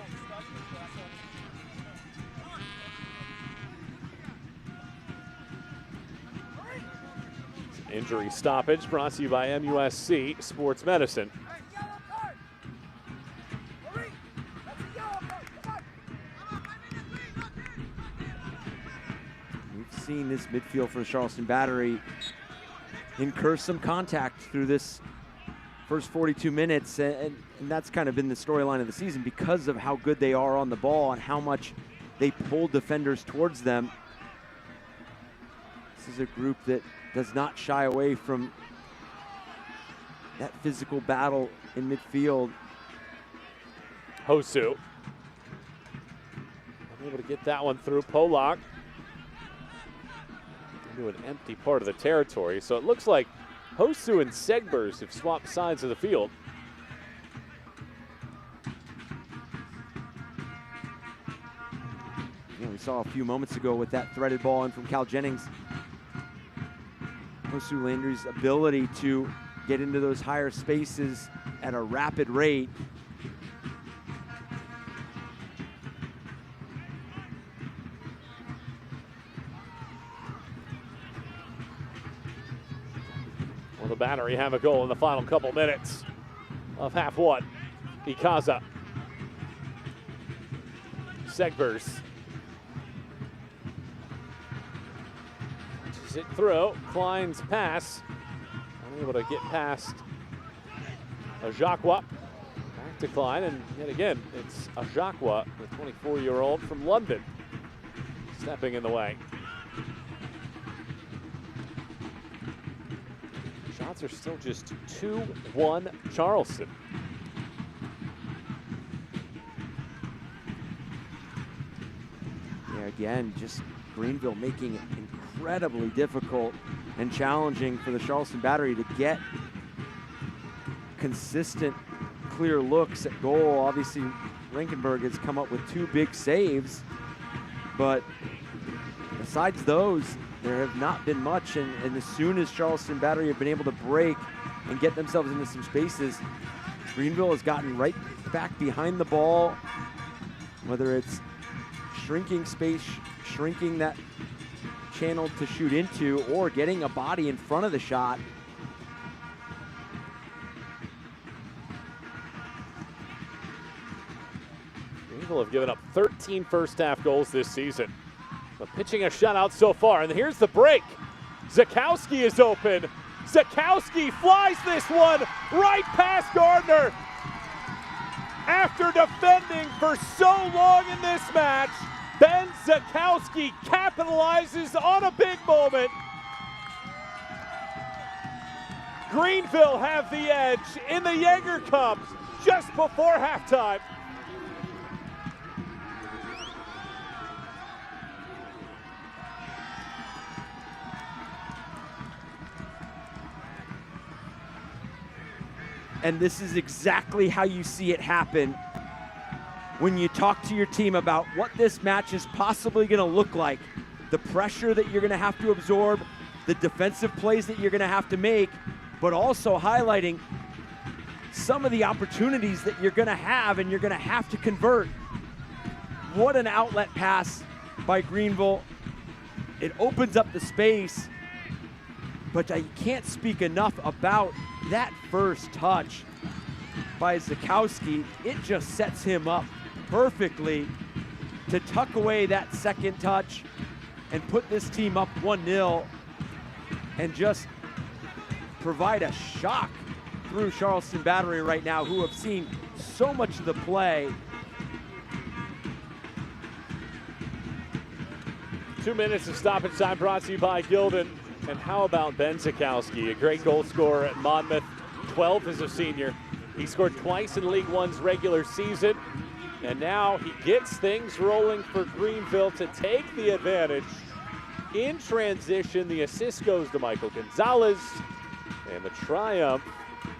Injury stoppage brought to you by MUSC Sports Medicine. We've seen this midfield for the Charleston Battery incur some contact through this first 42 minutes, and that's kind of been the storyline of the season because of how good they are on the ball and how much they pull defenders towards them. This is a group that does not shy away from that physical battle in midfield. Hosu unable to get that one through. Polak into an empty part of the territory. So it looks like Hosu and Segbers have swapped sides of the field. Yeah, we saw a few moments ago with that threaded ball in from Cal Jennings. Hosu Landry's ability to get into those higher spaces at a rapid rate. Will the Battery have a goal in the final couple minutes of half one? Ikaza. Segbers. Punches it through. Klein's pass. Unable to get past Ajacqua. Back to Klein, and yet again, it's Ajacqua, the 24-year-old from London, stepping in the way. Shots are still just 2-1 Charleston. Yeah, again, just Greenville making it incredibly difficult and challenging for the Charleston Battery to get consistent, clear looks at goal. Obviously, Rankenberg has come up with 2 big saves, but besides those, there have not been much, and as soon as Charleston Battery have been able to break and get themselves into some spaces, Greenville has gotten right back behind the ball, whether it's shrinking space, shrinking that channel to shoot into, or getting a body in front of the shot. Greenville have given up 13 first half goals this season, but pitching a shutout so far. And here's the break. Zakowski is open. Zakowski flies this one right past Gardner. After defending for so long in this match, Ben Zakowski capitalizes on a big moment. Greenville have the edge in the Jaeger Cup just before halftime. And this is exactly how you see it happen when you talk to your team about what this match is possibly going to look like. The pressure that you're going to have to absorb, the defensive plays that you're going to have to make, but also highlighting some of the opportunities that you're going to have and you're going to have to convert. What an outlet pass by Greenville. It opens up the space, but I can't speak enough about that first touch by Zakowski. It just sets him up perfectly to tuck away that second touch and put this team up 1-0 and just provide a shock through Charleston Battery right now, who have seen so much of the play. 2 minutes of stoppage time brought to you by Gildan. And how about Ben Zakowski, a great goal scorer at Monmouth, 12 as a senior. He scored twice in League One's regular season, and now he gets things rolling for Greenville to take the advantage. In transition, the assist goes to Michael Gonzalez, and the triumph,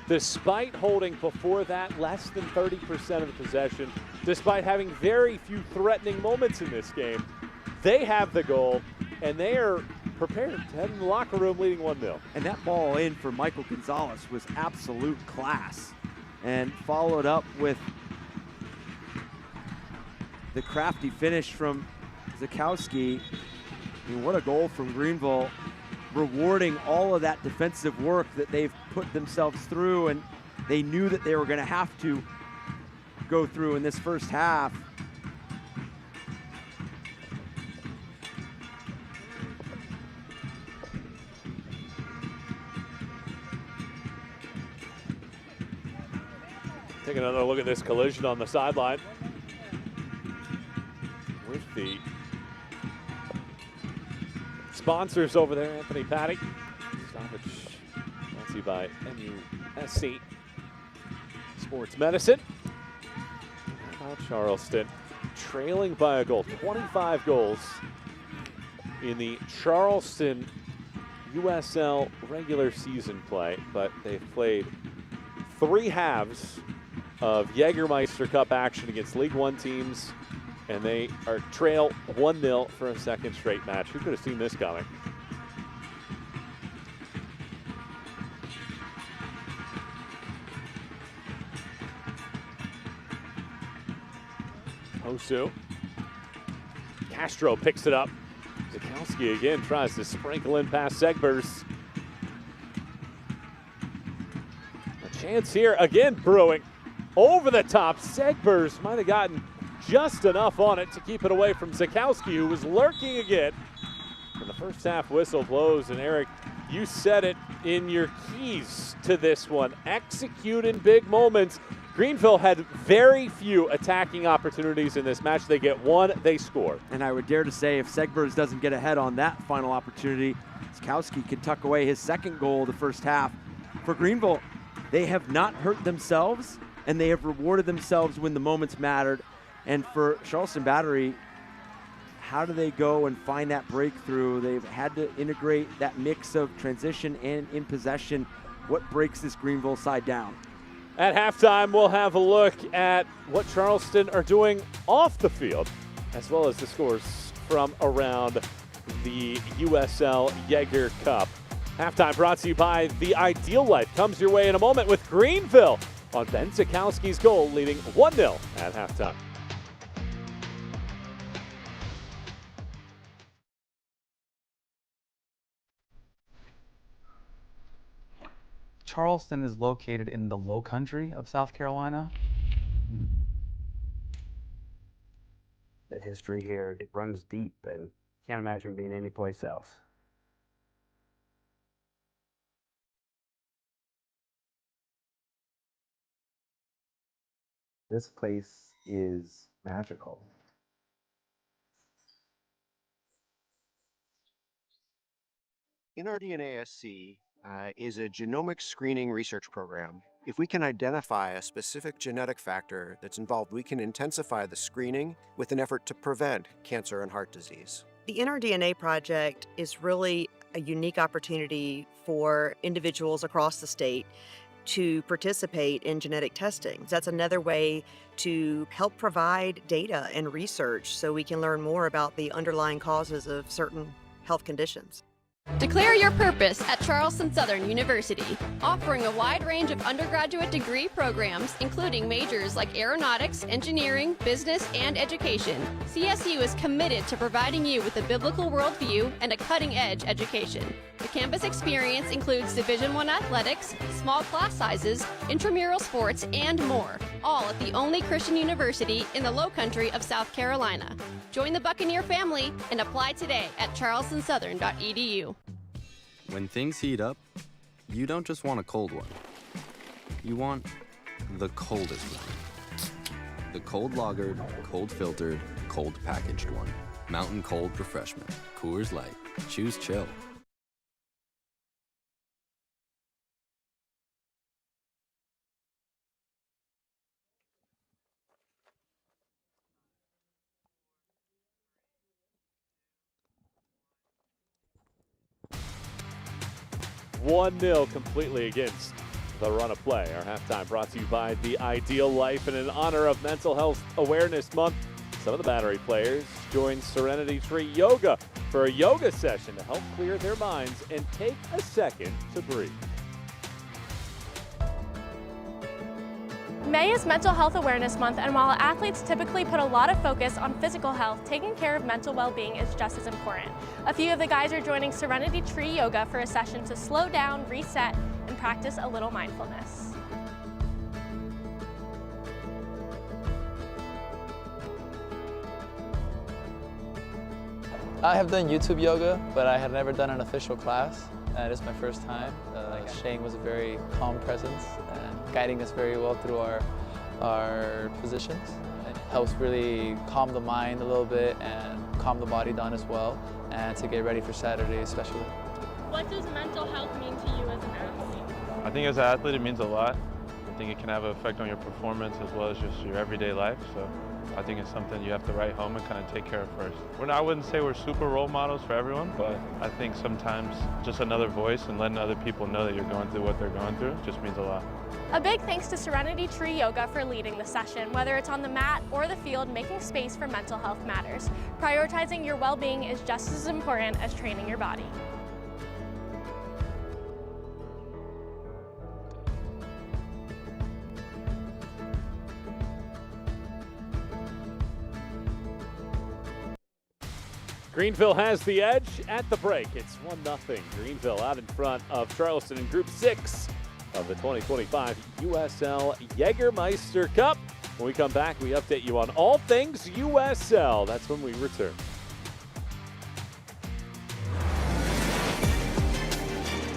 despite holding before that less than 30% of the possession, despite having very few threatening moments in this game, they have the goal, and they are prepared to head in the locker room leading 1-0. And that ball in for Michael Gonzalez was absolute class, and followed up with the crafty finish from Zakowski. I mean, what a goal from Greenville, rewarding all of that defensive work that they've put themselves through, and they knew that they were going to have to go through in this first half. Take another look at this collision on the sideline with the sponsors over there, Anthony Patty. Stoppage brought to you by MUSC Sports Medicine. How about Charleston trailing by a goal, 25 goals in the Charleston USL regular season play, but they've played 3 halves of Jägermeister Cup action against League One teams, and they are trail 1-0 for a second straight match. Who could have seen this coming? Hosu. Castro picks it up. Zakowski again tries to sprinkle in past Segbers. A chance here again brewing. Over the top, Segbers might have gotten just enough on it to keep it away from Zakowski, who was lurking again. And the first half whistle blows, and Eric, you said it in your keys to this one. Execute in big moments. Greenville had very few attacking opportunities in this match. They get one, they score. And I would dare to say if Segbers doesn't get ahead on that final opportunity, Zakowski can tuck away his second goal of the first half. For Greenville, they have not hurt themselves, and they have rewarded themselves when the moments mattered. And for Charleston Battery, how do they go and find that breakthrough? They've had to integrate that mix of transition and in possession. What breaks this Greenville side down? At halftime, we'll have a look at what Charleston are doing off the field, as well as the scores from around the USL Jaeger Cup. Halftime brought to you by The Ideal Life. Comes your way in a moment with Greenville on Ben Zakowski's goal, leading 1-0 at halftime. Charleston is located in the low country of South Carolina. The history here, it runs deep, and can't imagine being anyplace else. This place is magical. NRDNASC is a genomic screening research program. If we can identify a specific genetic factor that's involved, we can intensify the screening with an effort to prevent cancer and heart disease. The NRDNA project is really a unique opportunity for individuals across the state to participate in genetic testing. That's another way to help provide data and research so we can learn more about the underlying causes of certain health conditions. Declare your purpose at Charleston Southern University, offering a wide range of undergraduate degree programs, including majors like aeronautics, engineering, business, and education. CSU is committed to providing you with a biblical worldview and a cutting-edge education. The campus experience includes Division I athletics, small class sizes, intramural sports, and more, all at the only Christian university in the low country of South Carolina. Join the Buccaneer family and apply today at charlestonsouthern.edu. When things heat up, you don't just want a cold one. You want the coldest one. The cold lagered, cold filtered, cold packaged one. Mountain Cold Refreshment. Coors Light. Choose chill. One 0 completely against the run of play. Our halftime brought to you by The Ideal Life, and in honor of Mental Health Awareness Month, some of the Battery players joined Serenity Tree Yoga for a yoga session to help clear their minds and take a second to breathe. May is Mental Health Awareness Month, and while athletes typically put a lot of focus on physical health, taking care of mental well-being is just as important. A few of the guys are joining Serenity Tree Yoga for a session to slow down, reset, and practice a little mindfulness. I have done YouTube yoga, but I had never done an official class. It is my first time. Shane was a very calm presence and guiding us very well through our positions. It helps really calm the mind a little bit and calm the body down as well, and to get ready for Saturday especially. What does mental health mean to you as an athlete? I think as an athlete it means a lot. I think it can have an effect on your performance as well as just your everyday life. So I think it's something you have to write home and kind of take care of first. I wouldn't say we're super role models for everyone, but I think sometimes just another voice and letting other people know that you're going through what they're going through just means a lot. A big thanks to Serenity Tree Yoga for leading the session. Whether it's on the mat or the field, making space for mental health matters. Prioritizing your well-being is just as important as training your body. Greenville has the edge at the break. It's 1-0. Greenville out in front of Charleston in Group 6 of the 2025 USL Jägermeister Cup. When we come back, we update you on all things USL. That's when we return.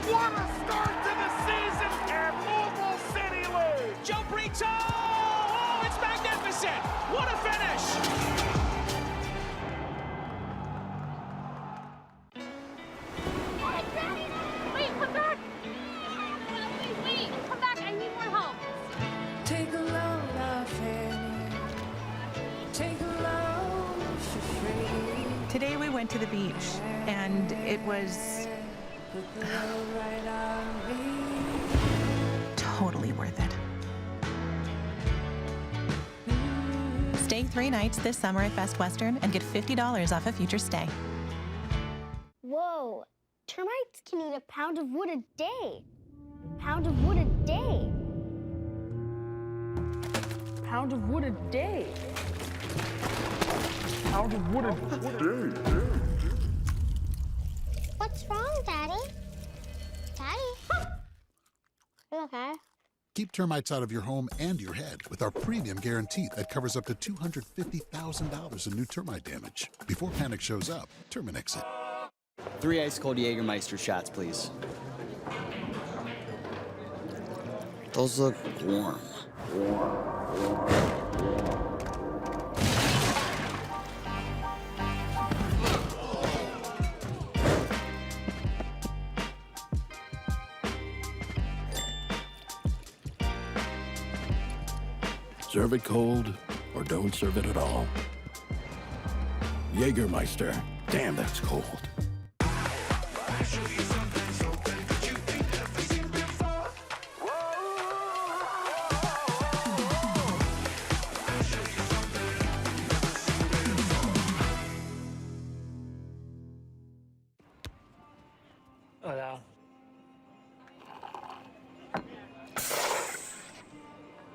What a start to the season at Louisville City League! Joe Brito! Oh, it's magnificent! What a finish! Today we went to the beach, and it was totally worth it. Stay 3 nights this summer at Best Western and get $50 off a future stay. Whoa, termites can eat a pound of wood a day. Pound of wood a day. Pound of wood a day. Pound of wood a day. What's wrong, Daddy? Daddy? You okay? Keep termites out of your home and your head with our premium guarantee that covers up to $250,000 in new termite damage. Before panic shows up, Terminix it. 3 ice-cold Jägermeister shots, please. Those look warm. Serve it cold or don't serve it at all. Jägermeister. Damn, that's cold.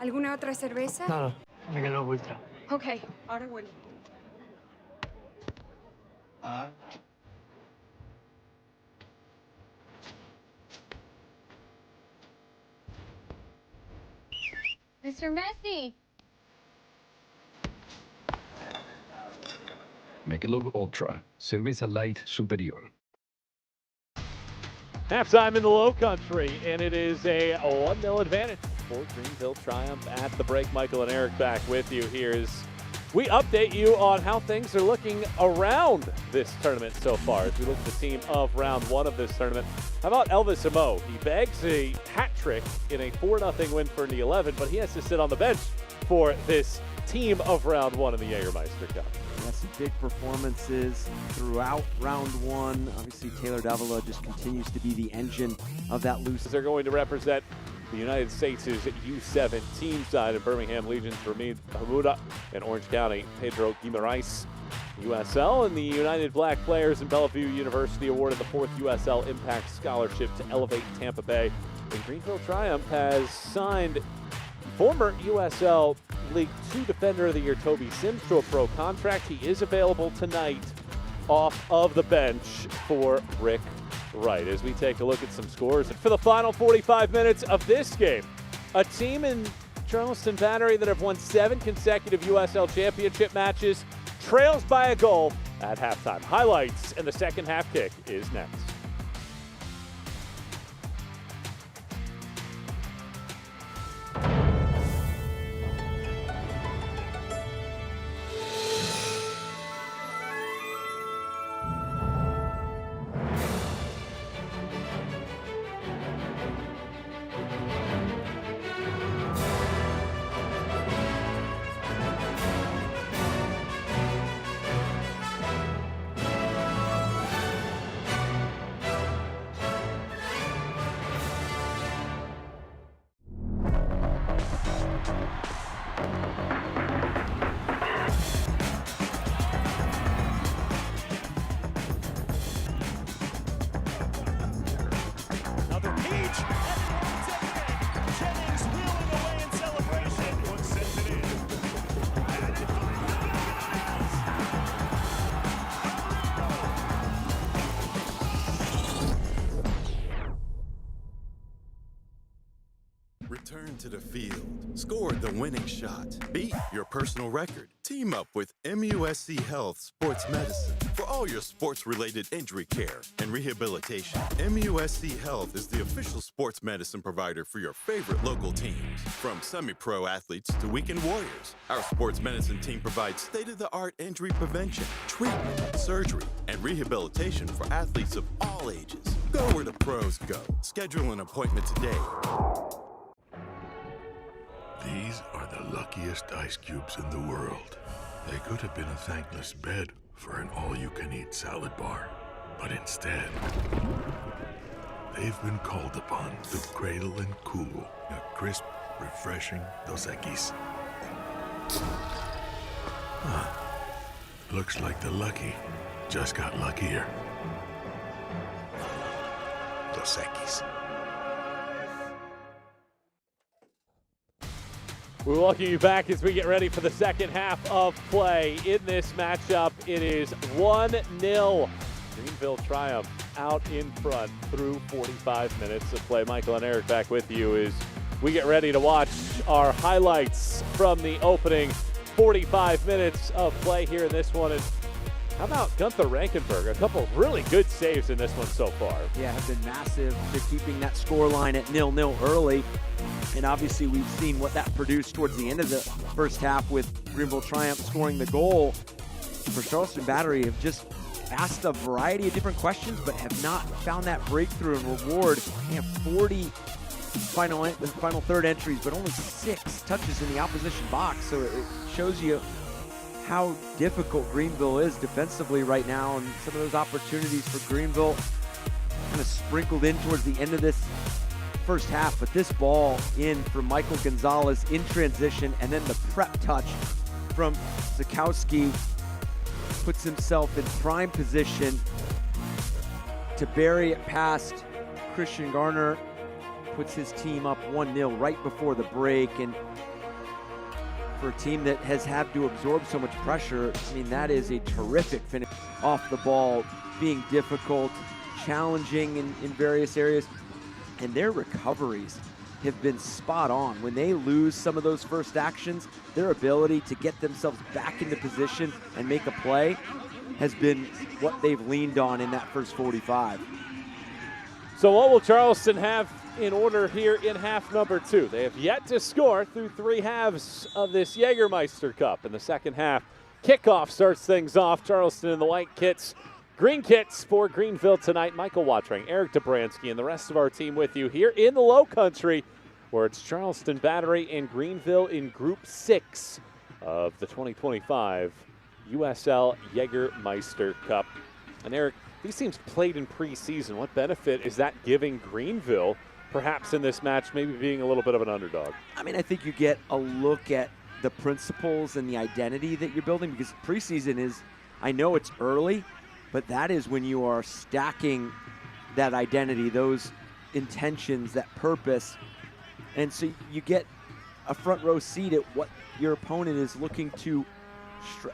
¿Alguna otra cerveza? No, me quedo ultra. Ok, ahora vuelvo. Mr. Messi. Make it look ultra. Cerveza light superior. Halftime in the Low Country, and it is a 1-0 advantage for Greenville Triumph at the break. Michael and Eric back with you here as we update you on how things are looking around this tournament so far. As we look at the team of round one of this tournament, how about Elvis Amo? He bags a hat trick in a 4-0 win for the 11, but he has to sit on the bench for this team of round one in the Jägermeister Cup. Yeah, some big performances throughout round one. Obviously, Taylor Davila just continues to be the engine of that loose. They're going to represent the United States' U17 side in Birmingham Legions, Ramid Hamuda, and Orange County, Pedro Guimaraes. USL and the United Black Players in Bellevue University awarded the 4th USL Impact Scholarship to elevate Tampa Bay. And Greenville Triumph has signed former USL League Two Defender of the Year Toby Sims to a pro contract. He is available tonight off of the bench for Rick Wright. As we take a look at some scores for the final 45 minutes of this game, a team in Charleston Battery that have won 7 consecutive USL Championship matches trails by a goal at halftime. Highlights and the second half kick is next. Return to the field. Score the winning shot. Beat your personal record. Team up with MUSC Health Sports Medicine for all your sports-related injury care and rehabilitation. MUSC Health is the official sports medicine provider for your favorite local teams. From semi-pro athletes to weekend warriors, our sports medicine team provides state-of-the-art injury prevention, treatment, surgery, and rehabilitation for athletes of all ages. Go where the pros go. Schedule an appointment today. These are the luckiest ice cubes in the world. They could have been a thankless bed for an all-you-can-eat salad bar. But instead, they've been called upon to cradle and cool a crisp, refreshing Dos Equis. Looks like the lucky just got luckier. Dos Equis. We welcome you back as we get ready for the second half of play. In this matchup, it is 1-0. Greenville Triumph out in front through 45 minutes of play. Michael and Eric back with you as we get ready to watch our highlights from the opening 45 minutes of play here in this one. And how about Gunther Rankenberg? A couple of really good saves in this one so far. Yeah, have been massive to keeping that score line at 0-0 early. And obviously we've seen what that produced towards the end of the first half with Greenville Triumph scoring the goal. For Charleston Battery have just asked a variety of different questions, but have not found that breakthrough and reward. They have 40 final third entries, but only 6 touches in the opposition box. So it shows you how difficult Greenville is defensively right now, and some of those opportunities for Greenville kind of sprinkled in towards the end of this first half. But this ball in from Michael Gonzalez in transition, and then the prep touch from Zakowski puts himself in prime position to bury it past Christian Garner, puts his team up 1-0 right before the break. And for a team that has had to absorb so much pressure, I mean, that is a terrific finish off the ball, being difficult, challenging in various areas. And their recoveries have been spot on. When they lose some of those first actions, their ability to get themselves back into position and make a play has been what they've leaned on in that first 45. So what will Charleston have in order here in half number 2? They have yet to score through 3 halves of this Jägermeister Cup. In the second half, kickoff starts things off. Charleston in the white kits. Green kits for Greenville tonight. Michael Watring, Eric Dobransky, and the rest of our team with you here in the Low Country, where it's Charleston Battery and Greenville in Group 6 of the 2025 USL Jägermeister Cup. And Eric, these teams played in preseason. What benefit is that giving Greenville, perhaps in this match, maybe being a little bit of an underdog? I mean, I think you get a look at the principles and the identity that you're building, because preseason is, I know it's early, but that is when you are stacking that identity, those intentions, that purpose. And so you get a front row seat at what your opponent is looking to,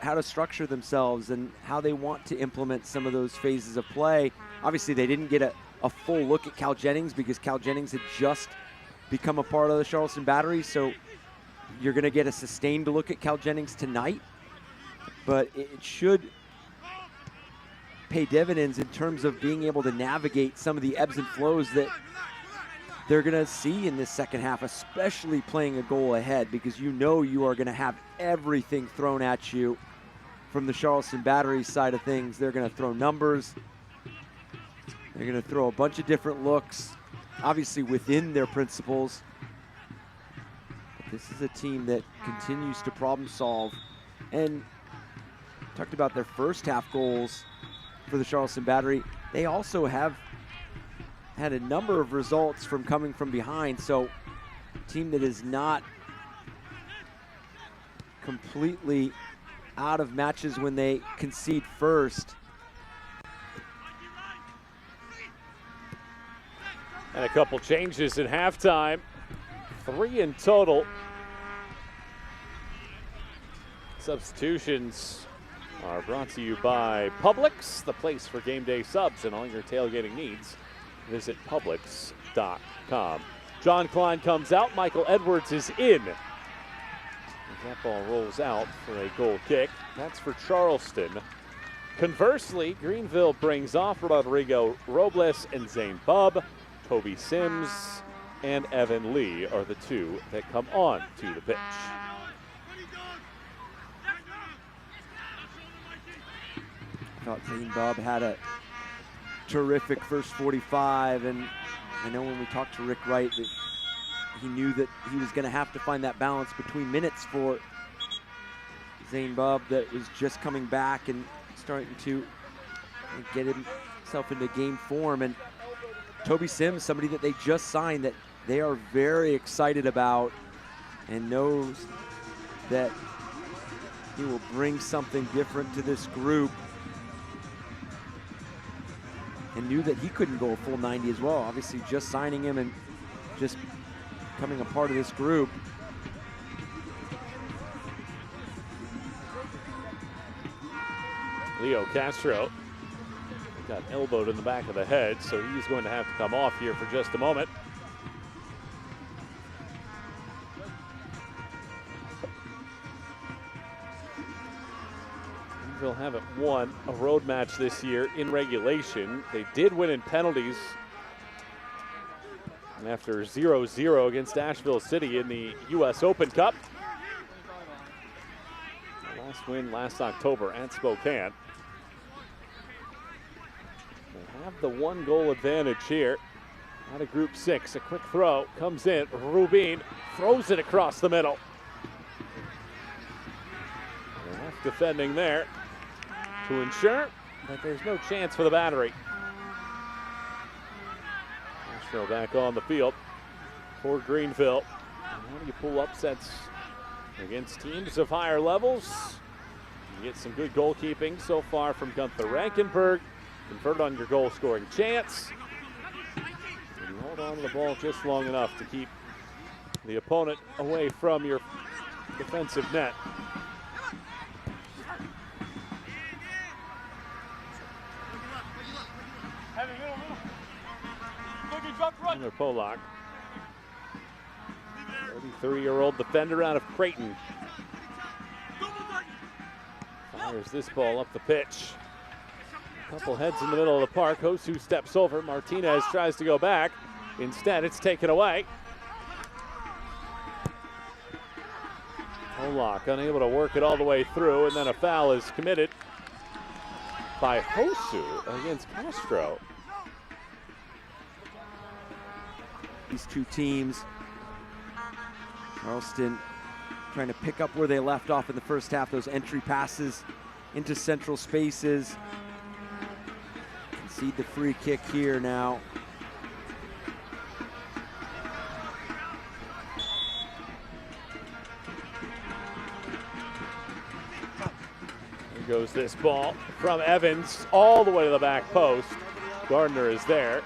how to structure themselves and how they want to implement some of those phases of play. Obviously, they didn't get a full look at Cal Jennings because Cal Jennings had just become a part of the Charleston Battery. So you're going to get a sustained look at Cal Jennings tonight. But it should pay dividends in terms of being able to navigate some of the ebbs and flows that they're going to see in this second half, especially playing a goal ahead, because you know you are going to have everything thrown at you from the Charleston Battery side of things. They're going to throw numbers. They're going to throw a bunch of different looks, obviously within their principles. But this is a team that continues to problem solve. And talked about their first half goals for the Charleston Battery. They also have had a number of results from coming from behind. So a team that is not completely out of matches when they concede first. And a couple changes at halftime. 3 in total. Substitutions are brought to you by Publix, the place for game day subs and all your tailgating needs. Visit Publix.com. John Klein comes out. Michael Edwards is in. That ball rolls out for a goal kick. That's for Charleston. Conversely, Greenville brings off Rodrigo Robles and Zane Bubb. Toby Sims and Evan Lee are the two that come on to the pitch. I thought Zane Bubb had a terrific first 45, and I know when we talked to Rick Wright that he knew that he was going to have to find that balance between minutes for Zane Bubb that was just coming back and starting to get himself into game form. And Toby Sims, somebody that they just signed that they are very excited about and knows that he will bring something different to this group, and knew that he couldn't go a full 90 as well. Obviously just signing him and just becoming a part of this group. Leo Castro got elbowed in the back of the head, so he's going to have to come off here for just a moment. Greenville haven't won a road match this year in regulation. They did win in penalties. And after 0-0 against Asheville City in the U.S. Open Cup. The last win last October at Spokane. They have the 1-goal advantage here out of Group 6. A quick throw comes in. Rubin throws it across the middle. Enough defending there to ensure that there's no chance for the Battery. Castro back on the field for Greenville. And how do you pull upsets against teams of higher levels? You get some good goalkeeping so far from Gunther Rankenberg. Convert on your goal-scoring chance. And you hold on to the ball just long enough to keep the opponent away from your defensive net. Another Polak. 33-year-old defender out of Creighton. Fires this ball up the pitch. A couple heads in the middle of the park. Hosu steps over. Martinez tries to go back. Instead, it's taken away. Polak unable to work it all the way through, and then a foul is committed by Hosu against Castro. These two teams, Charleston trying to pick up where they left off in the first half, those entry passes into central spaces. Concede the free kick here now. Here goes this ball from Evans all the way to the back post. Gardner is there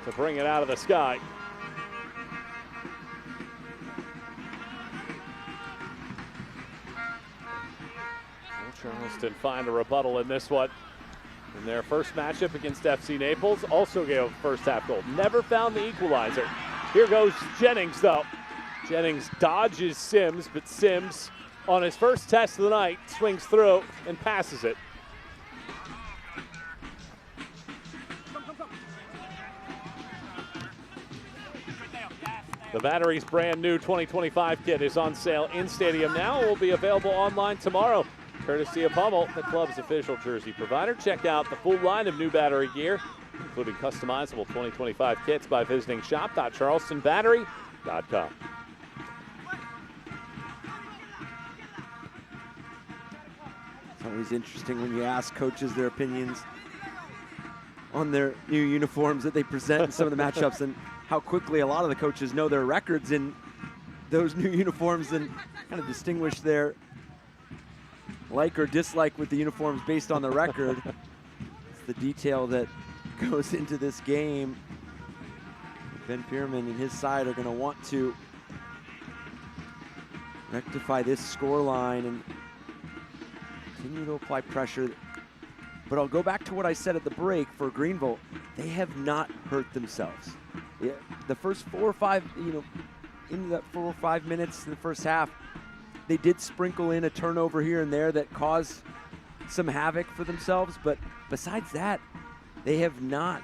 to bring it out of the sky. Charleston find a rebuttal in this one. In their first matchup against FC Naples, also gave a first half goal. Never found the equalizer. Here goes Jennings though. Jennings dodges Sims, but Sims on his first test of the night swings through and passes it. The Battery's brand new 2025 kit is on sale in stadium now. It will be available online tomorrow, courtesy of Hummel, the club's official jersey provider. Check out the full line of new Battery gear, including customizable 2025 kits, by visiting shop.charlestonbattery.com. It's always interesting when you ask coaches their opinions on their new uniforms that they present in some of the matchups, and how quickly a lot of the coaches know their records in those new uniforms and kind of distinguish their like or dislike with the uniforms based on the record. It's the detail that goes into this game. Ben Pierman and his side are going to want to rectify this scoreline and continue to apply pressure. But I'll go back to what I said at the break for Greenville. They have not hurt themselves. Yeah, the first 4 or 5, into that 4 or 5 minutes in the first half, they did sprinkle in a turnover here and there that caused some havoc for themselves. But besides that, they have not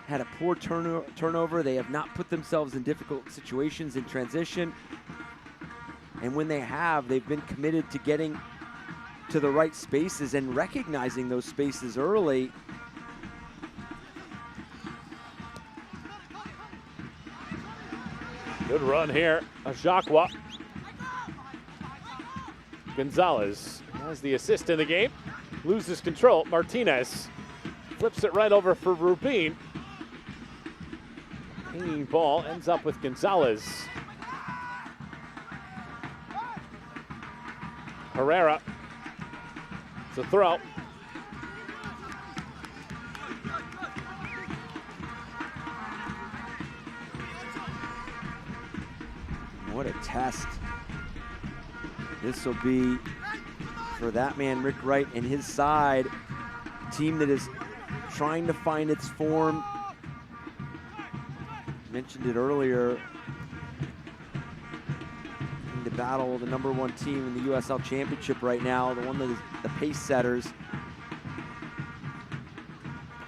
had a poor turnover. They have not put themselves in difficult situations in transition. And when they have, they've been committed to getting to the right spaces and recognizing those spaces early. Good run here, Ajakwa. Gonzalez has the assist in the game, loses control. Martinez flips it right over for Rubin. Hanging ball ends up with Gonzalez. Herrera. It's a throw. What a test this will be for that man, Rick Wright, and his side. A team that is trying to find its form. Mentioned it earlier. In the battle, the #1 team in the USL Championship right now, the one that is the pace setters.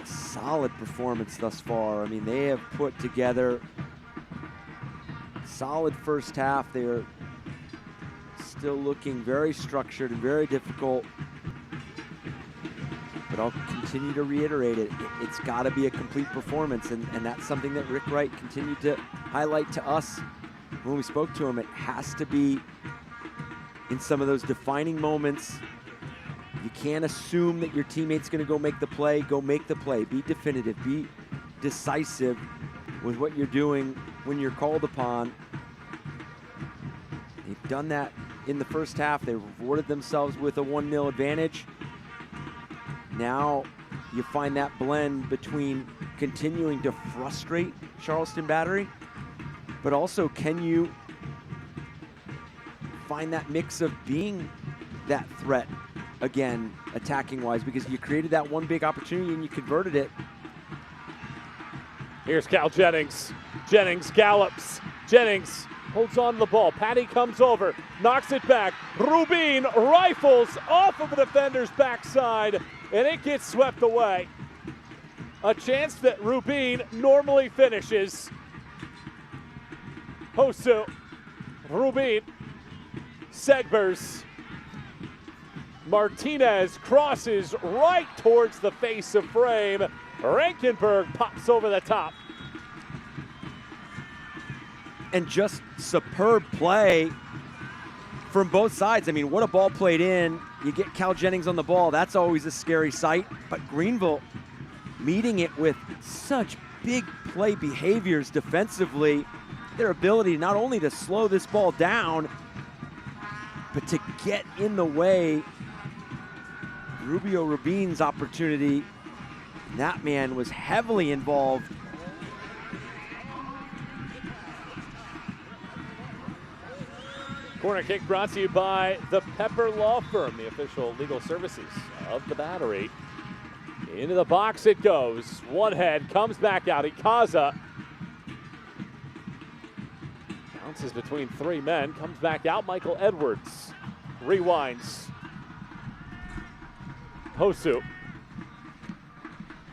Solid performance thus far. I mean, they have put together solid first half. They are still looking very structured and very difficult. But I'll continue to reiterate it. It's got to be a complete performance, and that's something that Rick Wright continued to highlight to us when we spoke to him. It has to be in some of those defining moments. You can't assume that your teammate's going to go make the play. Go make the play. Be definitive. Be decisive with what you're doing when you're called upon. They've done that in the first half. They rewarded themselves with a 1-0 advantage. Now you find that blend between continuing to frustrate Charleston Battery, but also can you find that mix of being that threat again, attacking-wise, because you created that one big opportunity and you converted it. Here's Cal Jennings. Jennings gallops. Jennings holds on to the ball. Patty comes over, knocks it back. Rubin rifles off of the defender's backside, and it gets swept away. A chance that Rubin normally finishes. Hosu, Rubin, Segbers. Martinez crosses right towards the face of frame. Rankenberg pops over the top. And just superb play from both sides. I mean, what a ball played in. You get Cal Jennings on the ball. That's always a scary sight. But Greenville meeting it with such big play behaviors defensively. Their ability not only to slow this ball down, but to get in the way. Rubio Rubin's opportunity. That man was heavily involved. Corner kick brought to you by the Pepper Law Firm, the official legal services of the Battery. Into the box it goes. One head comes back out. Ikaza bounces between three men, comes back out. Michael Edwards rewinds. Hosu.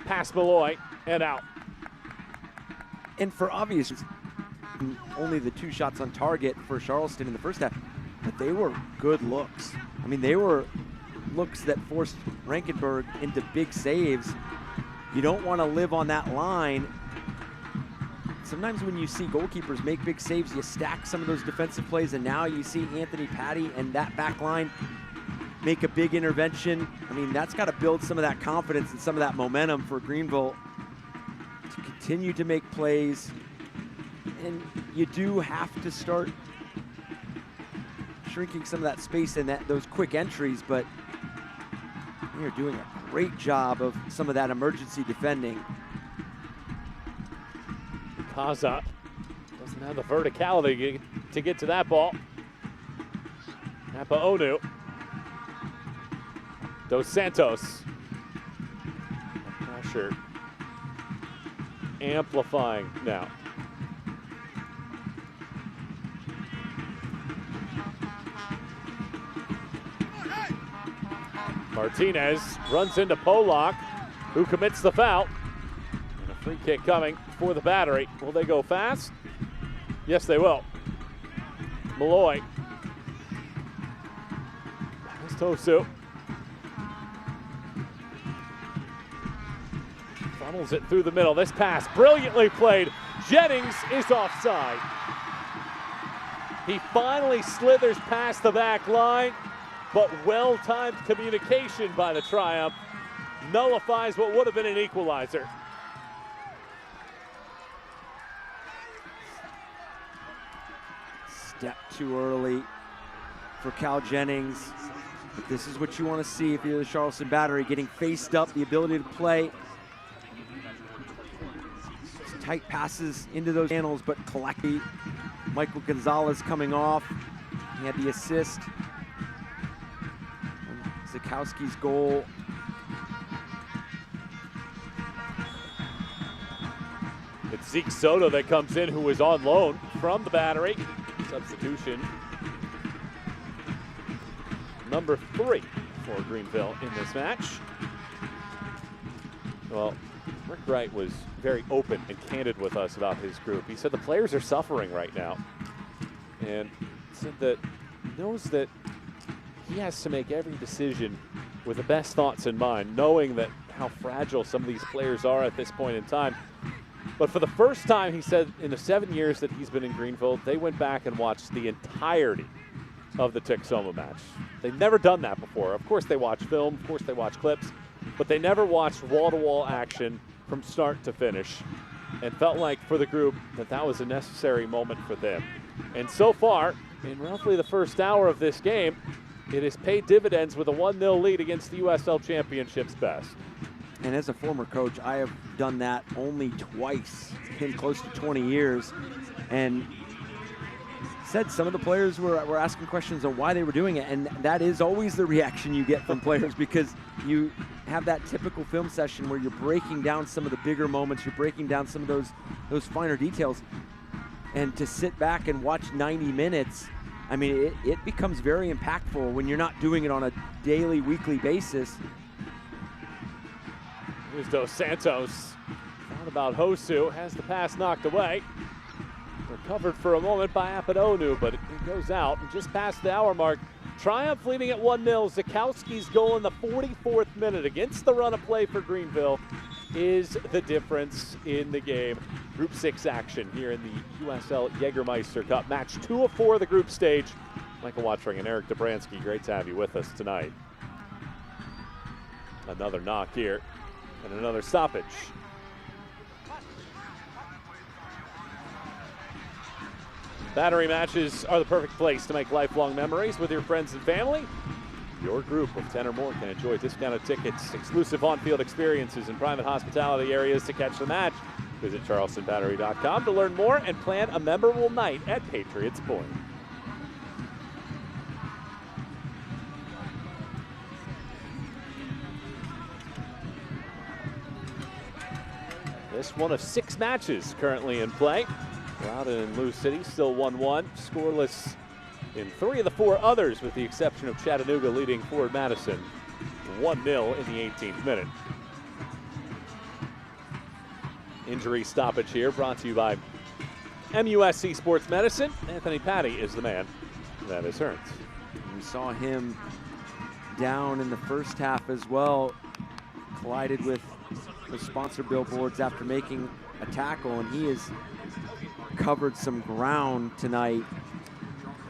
Pass Malloy and out. And for obvious, only the 2 shots on target for Charleston in the first half, but they were good looks. I mean, they were looks that forced Rankenberg into big saves. You don't want to live on that line. Sometimes when you see goalkeepers make big saves, you stack some of those defensive plays, and now you see Anthony Patty and that back line make a big intervention. I mean, that's got to build some of that confidence and some of that momentum for Greenville to continue to make plays. And you do have to start shrinking some of that space and those quick entries, but you're doing a great job of some of that emergency defending. Kaza doesn't have the verticality to get to that ball. Napa Onu. Dos Santos. Pressure amplifying now. Martinez runs into Polak, who commits the foul. And a free kick coming for the Battery. Will they go fast? Yes, they will. Malloy. Here's Tosu. Funnels it through the middle. This pass brilliantly played. Jennings is offside. He finally slithers past the back line, but well-timed communication by the Triumph nullifies what would have been an equalizer. Step too early for Cal Jennings. But this is what you want to see if you're the Charleston Battery, getting faced up, the ability to play. Tight passes into those channels, but collecting. Michael Gonzalez coming off. He had the assist. Zakowski's goal. It's Zeke Soto that comes in, who was on loan from the Battery. Substitution number 3 for Greenville in this match. Well, Rick Wright was very open and candid with us about his group. He said the players are suffering right now, and said that he knows that he has to make every decision with the best thoughts in mind, knowing that how fragile some of these players are at this point in time. But for the first time, he said, in the 7 years that he's been in Greenville, they went back and watched the entirety of the Texoma match. They've never done that before. Of course they watch film, of course they watch clips, but they never watched wall-to-wall action from start to finish, and felt like for the group that that was a necessary moment for them. And so far, in roughly the first hour of this game, it has paid dividends with a 1-0 lead against the USL Championship's best. And as a former coach, I have done that only twice in close to 20 years. And said some of the players were asking questions on why they were doing it, and that is always the reaction you get from players because you have that typical film session where you're breaking down some of the bigger moments, you're breaking down some of those finer details, and to sit back and watch 90 minutes, I mean, it becomes very impactful when you're not doing it on a daily, weekly basis. Here's Dos Santos. Thought about Hosu, has the pass knocked away. Recovered for a moment by Apodonu, but it goes out and just past the hour mark. Triumph leading at 1-0. Zakowski's goal in the 44th minute against the run of play for Greenville is the difference in the game. Group 6 action here in the USL Jägermeister Cup. Match 2 of 4 of the group stage. Michael Watchring and Eric Dobransky, great to have you with us tonight. Another knock here and another stoppage. Battery matches are the perfect place to make lifelong memories with your friends and family. Your group of 10 or more can enjoy discounted tickets, exclusive on-field experiences, and private hospitality areas to catch the match. Visit charlestonbattery.com to learn more and plan a memorable night at Patriots Point. This one of 6 matches currently in play. Loudoun and Lou City still 1-1, scoreless in 3 of the 4 others, with the exception of Chattanooga leading Ford Madison 1-0 in the 18th minute. Injury stoppage here brought to you by MUSC Sports Medicine. Anthony Patty is the man that is hurt. We saw him down in the first half as well, collided with the sponsor billboards after making a tackle, and he has covered some ground tonight.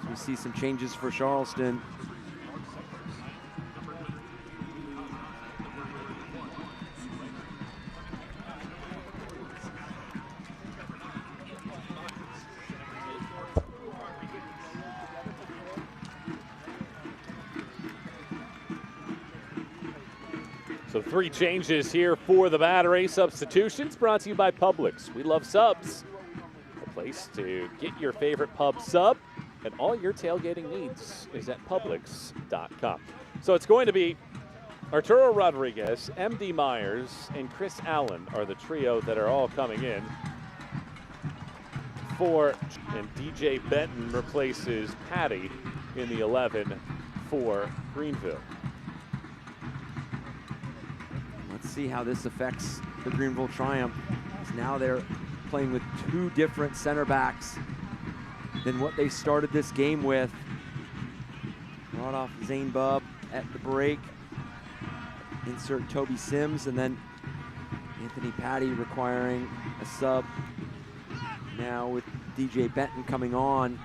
We see some changes for Charleston. So 3 changes here for the Battery. Substitutions brought to you by Publix. We love subs. A place to get your favorite pub sub, and all your tailgating needs is at Publix.com. So it's going to be Arturo Rodriguez, MD Myers, and Chris Allen are the trio that are all coming in. And DJ Benton replaces Patty in the 11 for Greenville. Let's see how this affects the Greenville Triumph. Now they're playing with 2 different center backs than what they started this game with. Brought off Zane Bubb at the break. Insert Toby Sims, and then Anthony Patty requiring a sub. Now with DJ Benton coming on.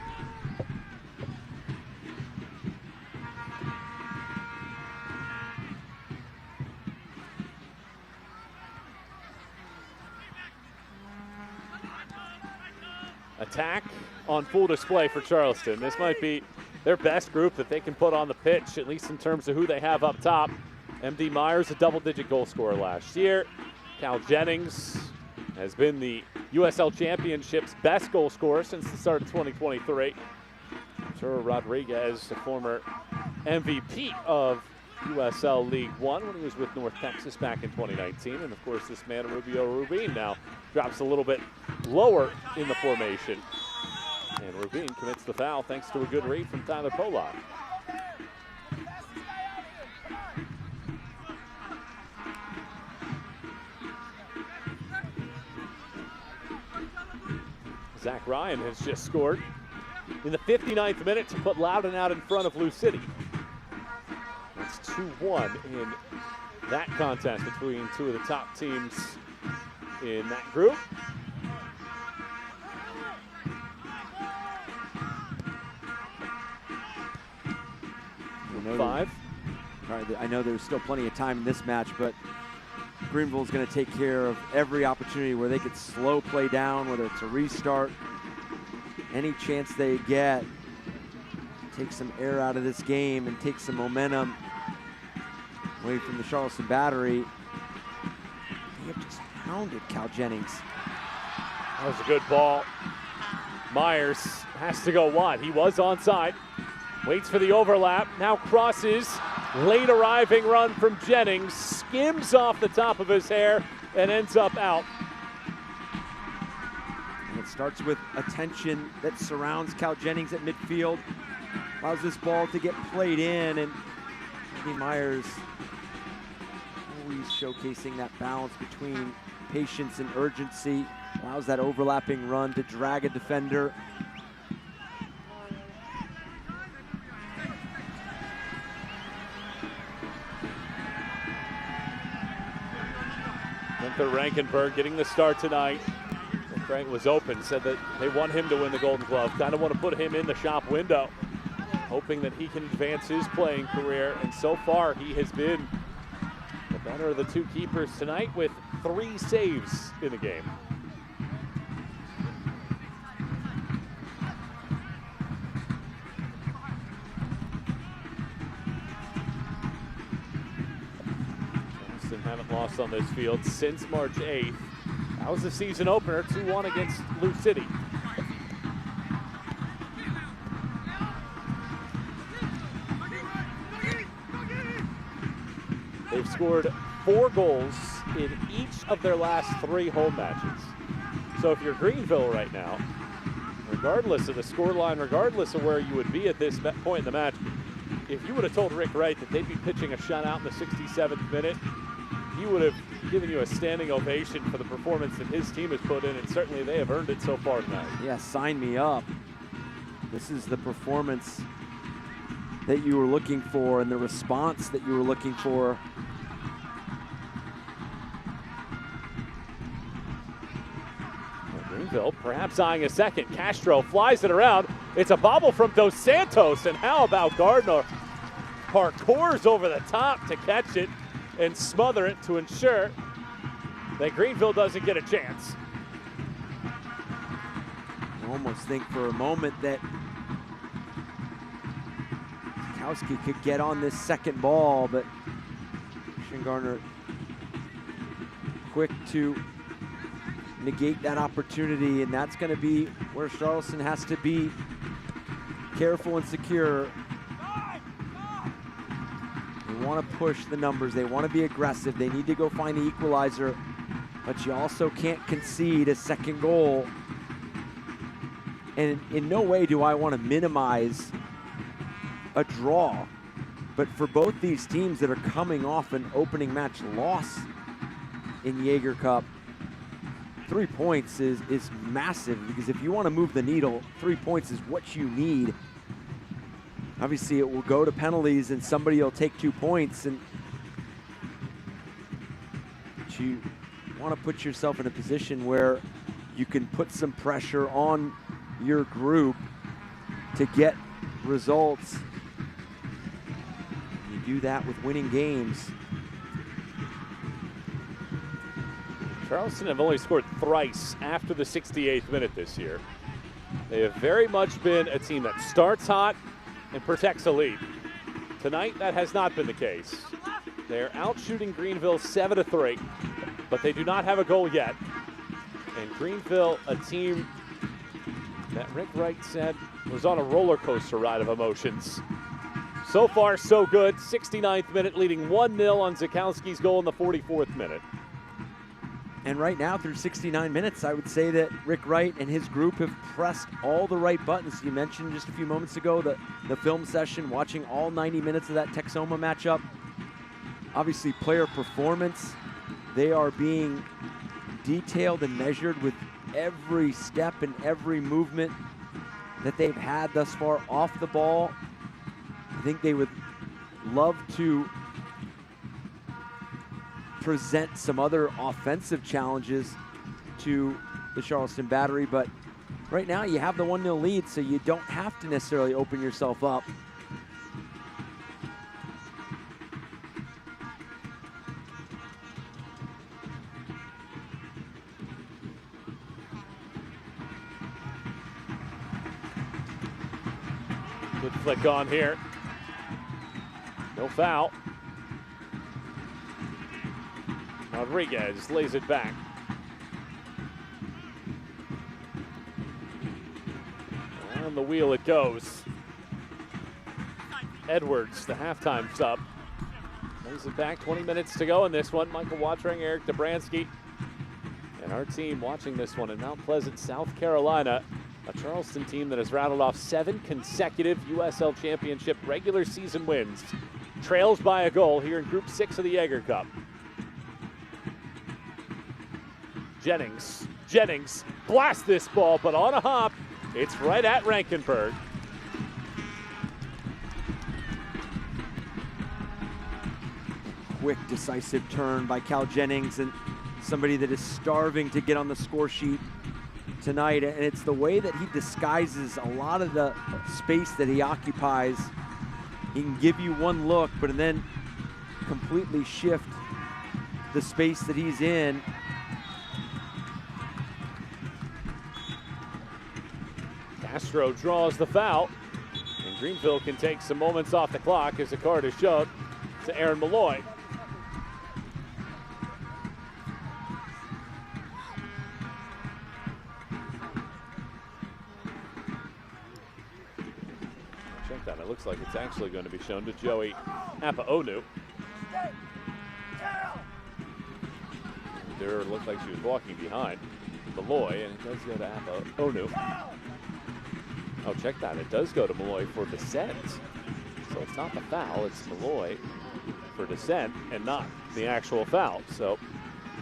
Attack on full display for Charleston. This might be their best group that they can put on the pitch, at least in terms of who they have up top. MD Myers, a double-digit goal scorer last year. Cal Jennings has been the USL Championship's best goal scorer since the start of 2023. Arturo Rodriguez, a former MVP of USL League One when he was with North Texas back in 2019. And of course, this man, Rubio Rubin, now drops a little bit lower in the formation. And Rubin commits the foul thanks to a good read from Tyler Polak. Zach Ryan has just scored in the 59th minute to put Loudoun out in front of Lou City. That's 2-1 in that contest between 2 of the top teams in that group. I know there's still plenty of time in this match, but Greenville's going to take care of every opportunity where they could slow play down, whether it's a restart, any chance they get, take some air out of this game and take some momentum away from the Charleston Battery. They have just hounded Cal Jennings. That was a good ball. Myers has to go wide. He was onside. Waits for the overlap. Now crosses. Late arriving run from Jennings. Skims off the top of his hair and ends up out. And it starts with attention that surrounds Cal Jennings at midfield. Allows this ball to get played in, and Andy Myers always showcasing that balance between patience and urgency. Allows that overlapping run to drag a defender. Gunther Rankenberg getting the start tonight. Frank was open, said that they want him to win the Golden Glove. Kind of want to put him in the shop window, hoping that he can advance his playing career. And so far, he has been the better of the two keepers tonight with 3 saves in the game. Charleston haven't lost on this field since March 8th. That was the season opener, 2-1 against Lou City. They've scored 4 goals in each of their last 3 home matches. So if you're Greenville right now, regardless of the scoreline, regardless of where you would be at this point in the match, if you would have told Rick Wright that they'd be pitching a shutout in the 67th minute, he would have given you a standing ovation for the performance that his team has put in, and certainly they have earned it so far tonight. Yeah, sign me up. This is the performance that you were looking for and the response that you were looking for. Greenville perhaps eyeing a second. Castro flies it around. It's a bobble from Dos Santos, and how about Gardner parkours over the top to catch it and smother it to ensure that Greenville doesn't get a chance. I almost think for a moment that Kowski could get on this second ball, but Gardner quick to negate that opportunity, and that's going to be where Charleston has to be careful and secure. They want to push the numbers. They want to be aggressive. They need to go find the equalizer, but you also can't concede a second goal. And in no way do I want to minimize a draw, but for both these teams that are coming off an opening match loss in Jaeger Cup, 3 points is massive, because if you want to move the needle, 3 points is what you need. Obviously, it will go to penalties and somebody will take 2 points, and but you want to put yourself in a position where you can put some pressure on your group to get results. You do that with winning games. Charleston have only scored thrice after the 68th minute this year. They have very much been a team that starts hot and protects a lead. Tonight, that has not been the case. They're out shooting Greenville 7-3, but they do not have a goal yet. And Greenville, a team that Rick Wright said was on a roller coaster ride of emotions. So far, so good. 69th minute, leading 1-0 on Zakowski's goal in the 44th minute. And right now, through 69 minutes, I would say that Rick Wright and his group have pressed all the right buttons. You mentioned just a few moments ago the film session, watching all 90 minutes of that Texoma matchup. Obviously, player performance, they are being detailed and measured with every step and every movement that they've had thus far off the ball. I think they would love to present some other offensive challenges to the Charleston Battery, but right now you have the 1-0 lead, so you don't have to necessarily open yourself up. Good flick on here. No foul. Rodriguez lays it back. down the wheel it goes. Edwards, the halftime sub. Lays it back, 20 minutes to go in this one. Michael Watring, Eric Dobransky, and our team watching this one in Mount Pleasant, South Carolina. A Charleston team that has rattled off 7 consecutive USL Championship regular season wins. Trails by a goal here in Group 6 of the Jaeger Cup. Jennings blasts this ball, but on a hop, it's right at Rankenberg. Quick, decisive turn by Cal Jennings, and somebody that is starving to get on the score sheet tonight. And it's the way that he disguises a lot of the space that he occupies. He can give you one look, but then completely shift the space that he's in. Castro draws the foul, and Greenville can take some moments off the clock as the card is shown to Aaron Malloy. Check that, it looks like it's actually going to be shown to Joey Apaonu. There looked like she was walking behind Malloy, and it does go to Apaonu. Oh, check that. It does go to Malloy for dissent. So it's not the foul, it's Malloy for dissent and not the actual foul. So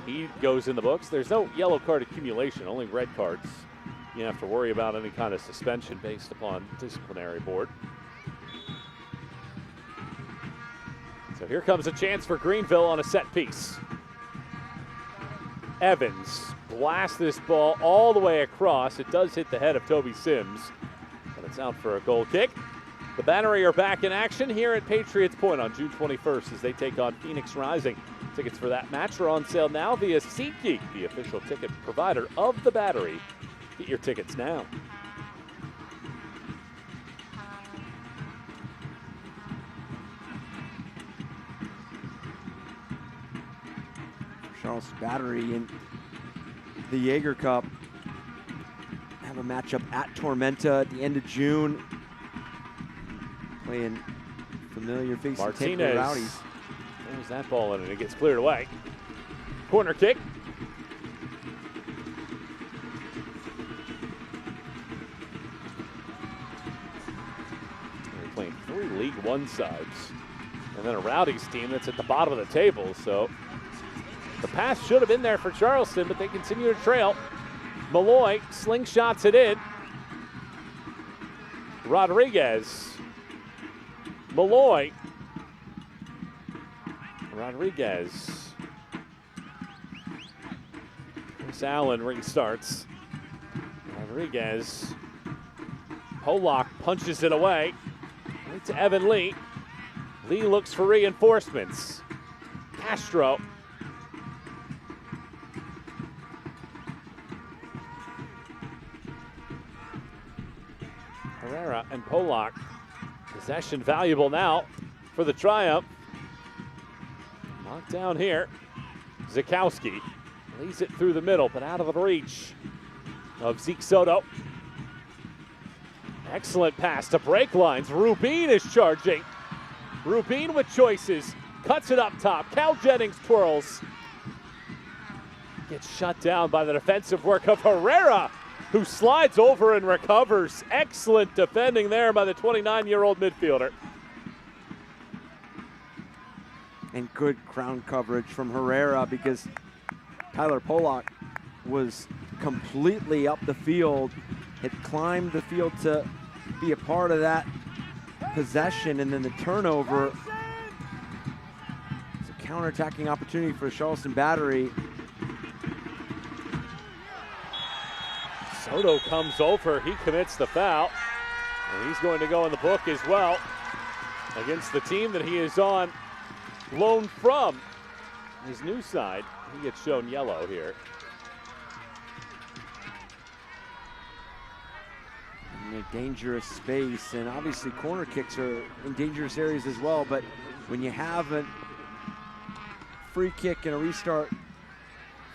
he goes in the books. There's no yellow card accumulation, only red cards. You have to worry about any kind of suspension based upon disciplinary board. So here comes a chance for Greenville on a set piece. Evans blasts this ball all the way across. It does hit the head of Toby Sims. It's out for a goal kick. The Battery are back in action here at Patriots Point on June 21st as they take on Phoenix Rising. Tickets for that match are on sale now via SeatGeek, the official ticket provider of the Battery. Get your tickets now. Charleston Battery in the Jaeger Cup have a matchup at Tormenta at the end of June. Playing familiar faces. Martinez. Rowdies. There's that ball in and it gets cleared away. Corner kick. They're playing 3 League One sides. And then a Rowdies team that's at the bottom of the table. So the pass should have been there for Charleston, but they continue to trail. Malloy slingshots it in. Rodriguez. Malloy. Rodriguez. Chris Allen restarts. Rodriguez. Pollock punches it away. Right to Evan Lee. Lee looks for reinforcements. Castro. Herrera and Pollock. Possession valuable now for the Triumph. Knocked down here. Zakowski leads it through the middle, but out of the reach of Zeke Soto. Excellent pass to break lines. Rubin is charging. Rubin with choices. Cuts it up top. Cal Jennings twirls. Gets shut down by the defensive work of Herrera, who slides over and recovers. Excellent defending there by the 29-year-old midfielder. And good ground coverage from Herrera because Tyler Pollock was completely up the field, had climbed the field to be a part of that possession, and then the turnover. It's a counterattacking opportunity for Charleston Battery. Soto comes over, he commits the foul, and he's going to go in the book as well against the team that he is on loan from his new side. He gets shown yellow here. In a dangerous space, and obviously corner kicks are in dangerous areas as well, but when you have a free kick and a restart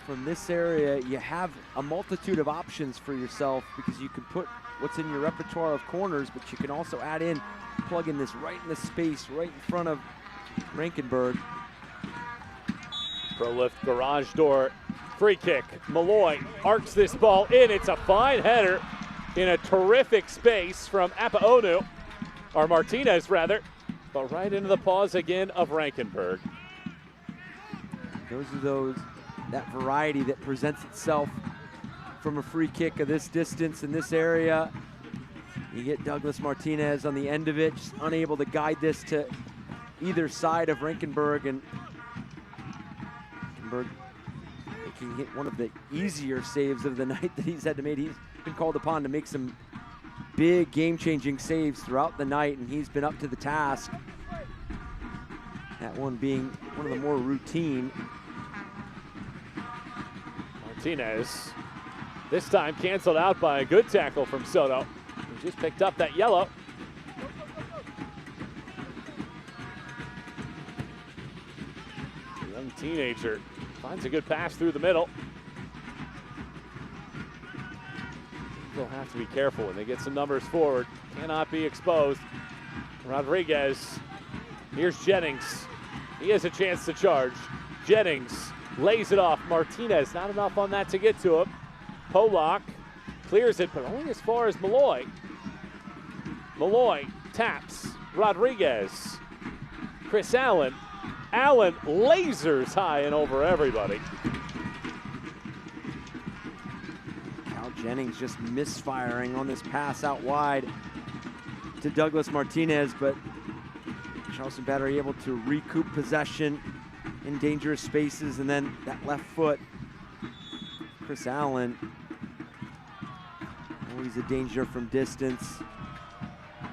from this area, you have a multitude of options for yourself because you can put what's in your repertoire of corners, but you can also add in, plug in this right in the space, right in front of Rankenberg. Pro lift garage door, free kick. Malloy arcs this ball in. It's a fine header in a terrific space from Apaonu, or Martinez rather, but right into the paws again of Rankenberg. That variety that presents itself from a free kick of this distance in this area. You get Douglas Martinez on the end of it, just unable to guide this to either side of Rankenberg, and Rankenberg making hit one of the easier saves of the night that he's had to make. He's been called upon to make some big game-changing saves throughout the night, and he's been up to the task. That one being one of the more routine. Martinez, this time canceled out by a good tackle from Soto, who just picked up that yellow. The young teenager finds a good pass through the middle. They'll have to be careful when they get some numbers forward. Cannot be exposed. Rodriguez, here's Jennings. He has a chance to charge. Jennings lays it off. Martinez, not enough on that to get to him. Polak clears it, but only as far as Malloy. Malloy taps. Rodriguez. Chris Allen. Allen lasers high and over everybody. Cal Jennings just misfiring on this pass out wide to Douglas Martinez, but Charleston Battery able to recoup possession in dangerous spaces, and then that left foot. Chris Allen, always a danger from distance.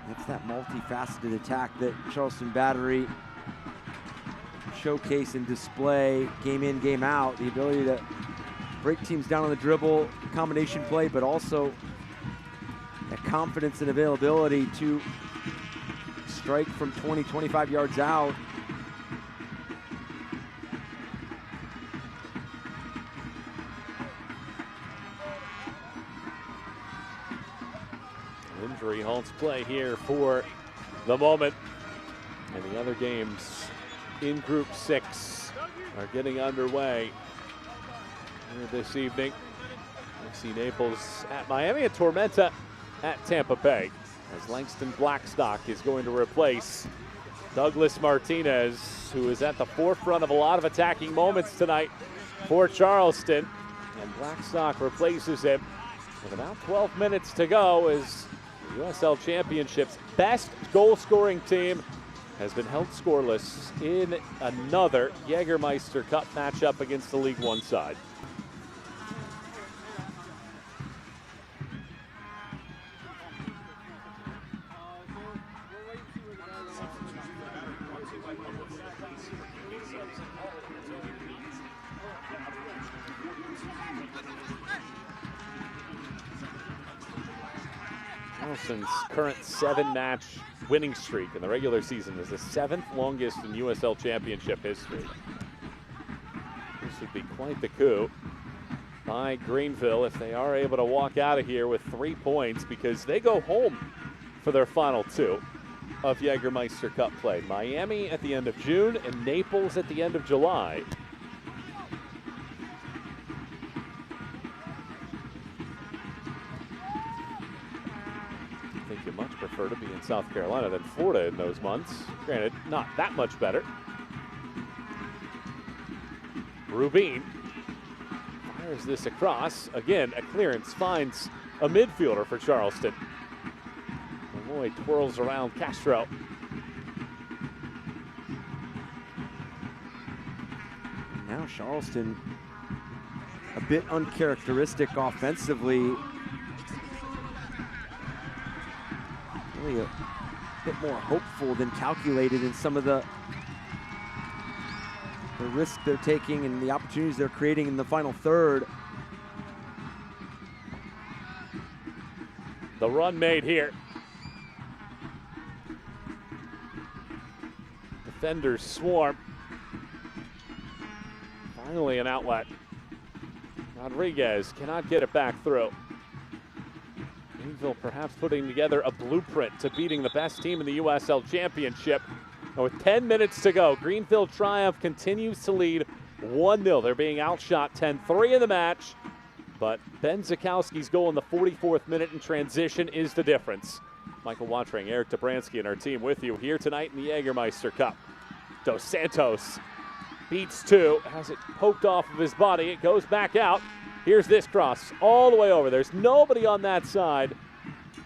That's that multifaceted attack that Charleston Battery showcase and display game in, game out. The ability to break teams down on the dribble, combination play, but also that confidence and availability to strike from 20, 25 yards out. Injury halts play here for the moment. And the other games in Group 6 are getting underway here this evening. We see Naples at Miami and Tormenta at Tampa Bay, as Langston Blackstock is going to replace Douglas Martinez, who is at the forefront of a lot of attacking moments tonight for Charleston. And Blackstock replaces him with about 12 minutes to go as the USL Championship's best goal-scoring team has been held scoreless in another Jägermeister Cup matchup against the League One side. Charleston's current 7-match winning streak in the regular season is the 7th longest in USL Championship history. This would be quite the coup by Greenville if they are able to walk out of here with 3 points, because they go home for their final 2 of Jägermeister Cup play. Miami at the end of June and Naples at the end of July. I think you much prefer to be in South Carolina than Florida in those months. Granted, not that much better. Rubin fires this across. Again, a clearance finds a midfielder for Charleston. Malloy twirls around Castro. Now Charleston a bit uncharacteristic offensively. Really a bit more hopeful than calculated in some of the risk they're taking and the opportunities they're creating in the final third. The run made here. Defenders swarm. Finally an outlet. Rodriguez cannot get it back through. Greenville perhaps putting together a blueprint to beating the best team in the USL Championship. And with 10 minutes to go, Greenville Triumph continues to lead 1-0. They're being outshot 10-3 in the match, but Ben Zakowski's goal in the 44th minute in transition is the difference. Michael Watring, Eric Dobransky, and our team with you here tonight in the Jägermeister Cup. Dos Santos beats two, has it poked off of his body. It goes back out. Here's this cross all the way over. There's nobody on that side,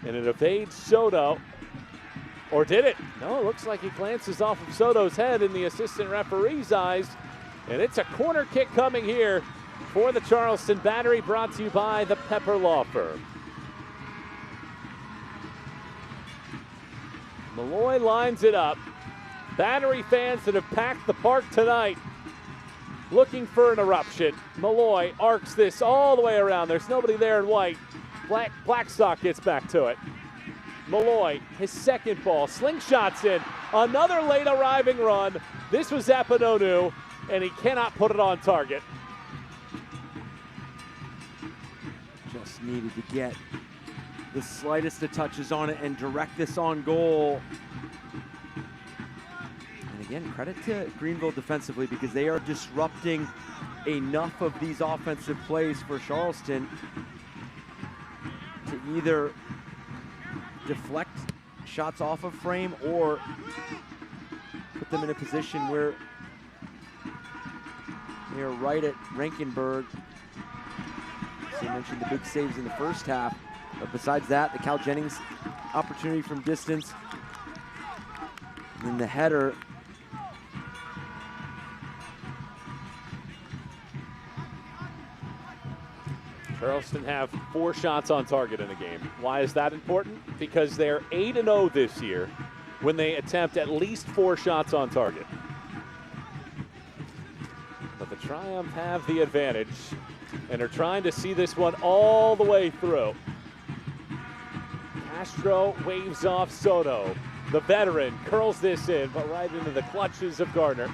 and it evades Soto. Or did it? No, it looks like he glances off of Soto's head in the assistant referee's eyes, and it's a corner kick coming here for the Charleston Battery, brought to you by the Pepper Law Firm. Malloy lines it up. Battery fans that have packed the park tonight looking for an eruption. Malloy arcs this all the way around. There's nobody there in white. Blackstock gets back to it. Malloy, his second ball, slingshots in. Another late arriving run. This was Appanonu, and he cannot put it on target. Just needed to get the slightest of touches on it and direct this on goal. And again, credit to Greenville defensively, because they are disrupting enough of these offensive plays for Charleston to either deflect shots off of frame or put them in a position where they are right at Rankenberg. So you mentioned the big saves in the first half, but besides that, the Cal Jennings opportunity from distance, and then the header. Charleston have 4 shots on target in the game. Why is that important? Because they're 8-0 this year when they attempt at least 4 shots on target. But the Triumph have the advantage and are trying to see this one all the way through. Castro waves off Soto. The veteran curls this in, but right into the clutches of Gardner.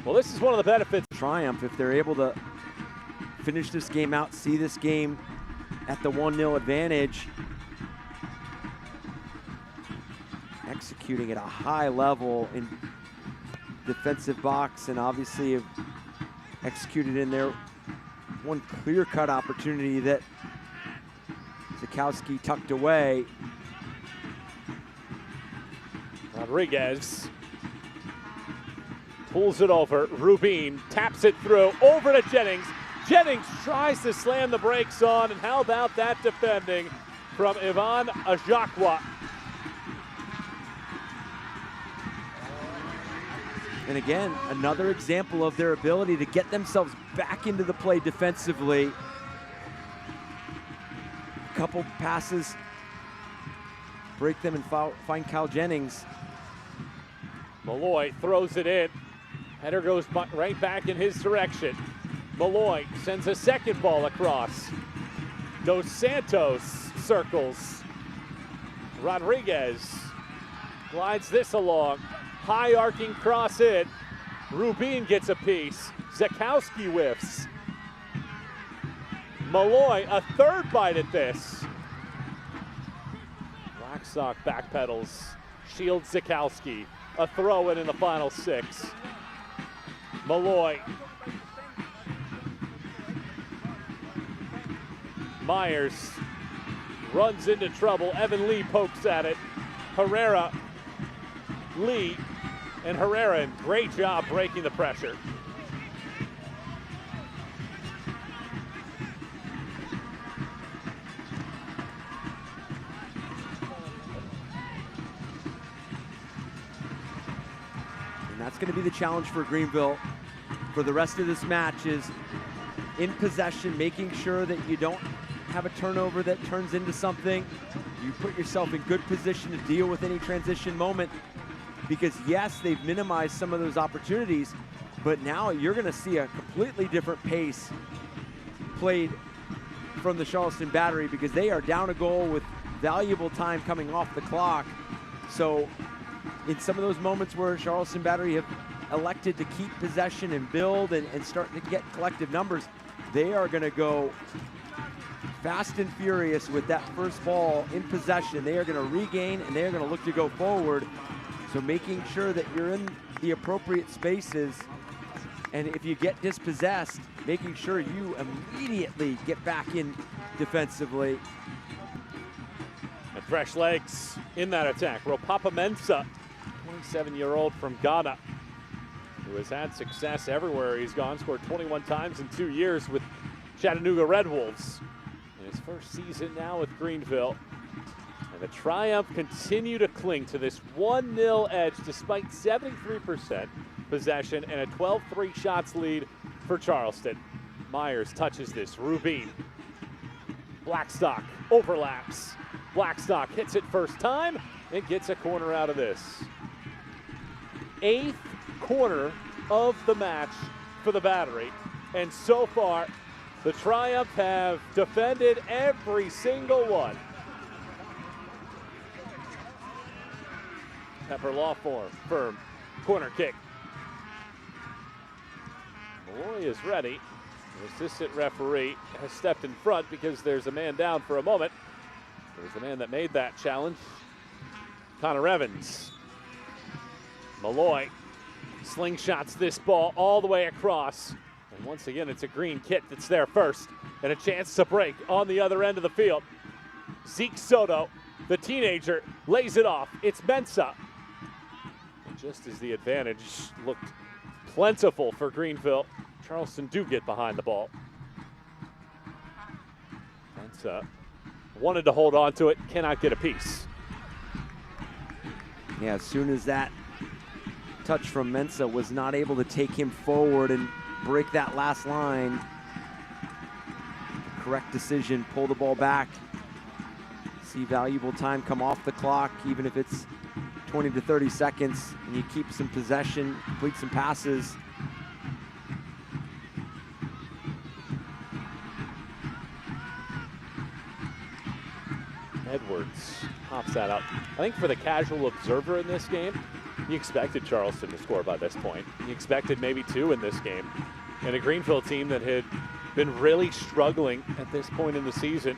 Well, this is one of the benefits. Triumph, if they're able to finish this game out, see this game at the 1-0 advantage, executing at a high level in defensive box, and obviously have executed in their one clear-cut opportunity that Zakowski tucked away. Rodriguez pulls it over. Rubin taps it through, over to Jennings. Jennings tries to slam the brakes on, and how about that defending from Ivan Ajakwa? And again, another example of their ability to get themselves back into the play defensively. A couple passes, break them and find Cal Jennings. Malloy throws it in. Header goes right back in his direction. Malloy sends a second ball across. Dos Santos circles. Rodriguez glides this along. High arcing cross in. Rubin gets a piece. Zakowski whiffs. Malloy, a third bite at this. Blackstock backpedals. Shields Zakowski. A throw in the final 6. Malloy. Myers runs into trouble. Evan Lee pokes at it. Herrera, Lee, and Herrera, great job breaking the pressure. And that's going to be the challenge for Greenville for the rest of this match, is in possession, making sure that you don't have a turnover that turns into something. You put yourself in good position to deal with any transition moment, because yes, they've minimized some of those opportunities, but now you're going to see a completely different pace played from the Charleston Battery, because they are down a goal with valuable time coming off the clock. So in some of those moments where Charleston Battery have elected to keep possession and build and start to get collective numbers, they are going to go fast and furious with that first ball in possession. They are going to regain, and they are going to look to go forward. So making sure that you're in the appropriate spaces, and if you get dispossessed, making sure you immediately get back in defensively. And fresh legs in that attack. Ropapa Mensah, 27-year-old from Ghana, who has had success everywhere he's gone, scored 21 times in 2 years with Chattanooga Red Wolves. In his first season now with Greenville. And the Triumph continue to cling to this 1-0 edge despite 73% possession and a 12-3 shots lead for Charleston. Myers touches this. Rubin. Blackstock overlaps. Blackstock hits it first time and gets a corner out of this. 8th corner of the match for the Battery. And so far, the Triumph have defended every single one. Pepper Law Firm, corner kick. Malloy is ready. The assistant referee has stepped in front because there's a man down for a moment. There's the man that made that challenge, Connor Evans. Malloy slingshots this ball all the way across. And once again, it's a green kit that's there first. And a chance to break on the other end of the field. Zeke Soto, the teenager, lays it off. It's Mensah. And just as the advantage looked plentiful for Greenville, Charleston do get behind the ball. Mensah wanted to hold on to it, cannot get a piece. Yeah, as soon as that touch from Mensah was not able to take him forward and break that last line. Correct decision, pull the ball back. See valuable time come off the clock, even if it's 20 to 30 seconds, and you keep some possession, complete some passes. Edwards pops that up. I think for the casual observer in this game, you expected Charleston to score by this point. You expected maybe 2 in this game. And a Greenville team that had been really struggling at this point in the season.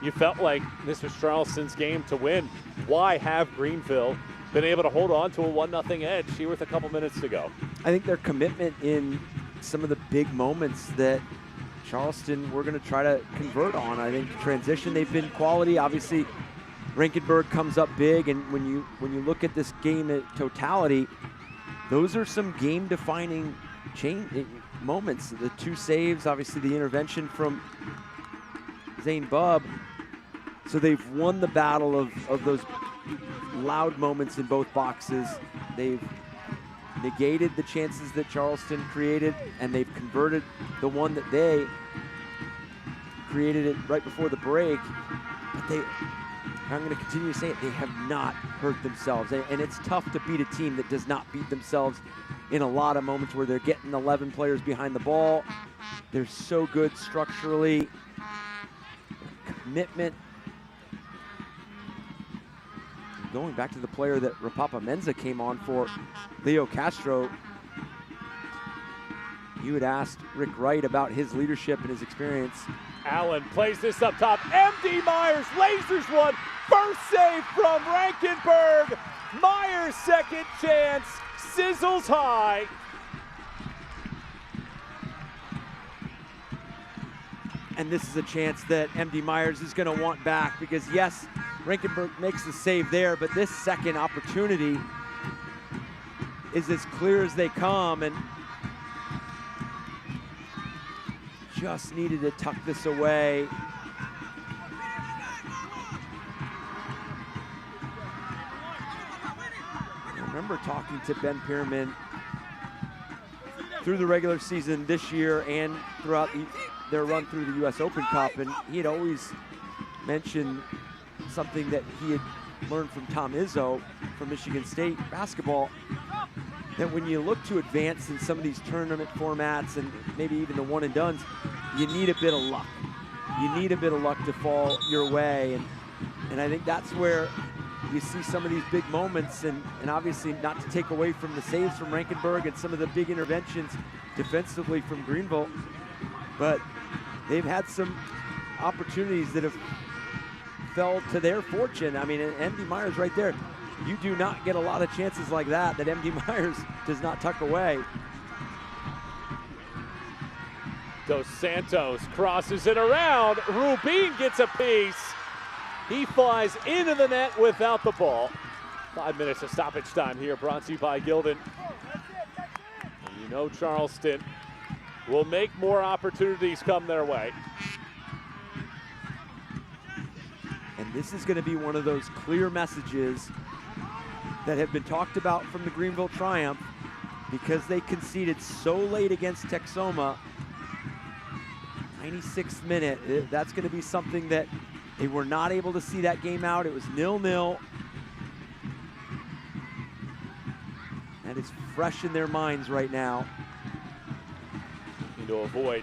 You felt like this was Charleston's game to win. Why have Greenville been able to hold on to a 1-0 edge here with a couple minutes to go? I think their commitment in some of the big moments that Charleston we're going to try to convert on. I think transition, they've been quality. Obviously, Rankenberg comes up big, and when you look at this game in totality, those are some game-defining moments. The 2 saves, obviously the intervention from Zane Bubb. So they've won the battle of those loud moments in both boxes. They've negated the chances that Charleston created, and they've converted the one that they created it right before the break. But I'm going to continue to say it, they have not hurt themselves. And it's tough to beat a team that does not beat themselves in a lot of moments where they're getting 11 players behind the ball. They're so good structurally. Commitment. Going back to the player that Ropapa Mensah came on for, Leo Castro, you had asked Rick Wright about his leadership and his experience. Allen plays this up top. MD Myers lasers one. First save from Rankenberg. Myers' second chance. Sizzles high. And this is a chance that MD Myers is going to want back because, yes, Rankenberg makes the save there, but this second opportunity is as clear as they come, and just needed to tuck this away. I remember talking to Ben Pierman through the regular season this year and throughout their run through the U.S. Open Cup, and he had always mentioned something that he had learned from Tom Izzo from Michigan State basketball, that when you look to advance in some of these tournament formats and maybe even the one and dones, you need a bit of luck. You need a bit of luck to fall your way, and I think that's where you see some of these big moments, and obviously not to take away from the saves from Rankenberg and some of the big interventions defensively from Greenville, but they've had some opportunities that have fell to their fortune. I mean, MD Myers right there. You do not get a lot of chances like that MD Myers does not tuck away. Dos Santos crosses it around. Rubin gets a piece. He flies into the net without the ball. 5 minutes of stoppage time here, brought to you by Gildan. And you know Charleston will make more opportunities come their way. And this is going to be one of those clear messages that have been talked about from the Greenville Triumph, because they conceded so late against Texoma. 96th minute, that's going to be something that they were not able to see that game out. It was 0-0. That is fresh in their minds right now. Need to avoid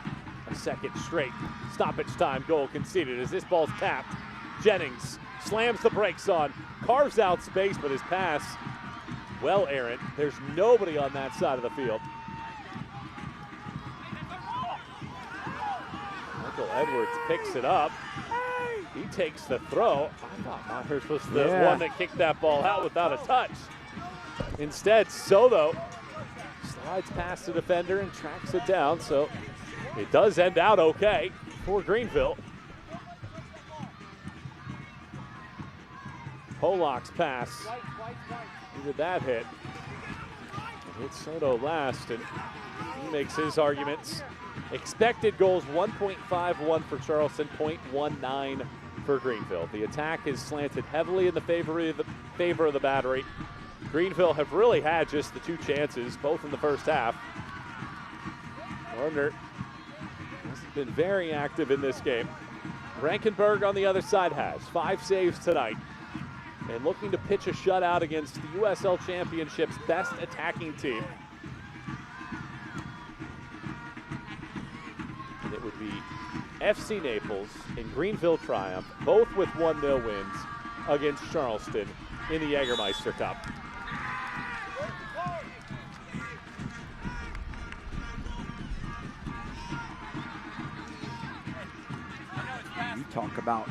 a second straight stoppage time goal conceded as this ball's tapped. Jennings slams the brakes on, carves out space, but his pass, well errant. There's nobody on that side of the field. Michael Edwards picks it up. He takes the throw. I thought Myers was the one that kicked that ball out without a touch. Instead, Soto slides past the defender and tracks it down, so it does end out okay for Greenville. Pollock's pass. Who did that hit? It hit Soto last, and he makes his arguments. Expected goals 1.51 for Charleston, 0.19 for Greenville. The attack is slanted heavily in the favor of the Battery. Greenville have really had just the two chances, both in the first half. Gardner has been very active in this game. Rankenberg on the other side has 5 saves tonight, and looking to pitch a shutout against the USL Championship's best attacking team. And it would be FC Naples and Greenville Triumph, both with 1-0 wins against Charleston in the Jägermeister Cup. You talk about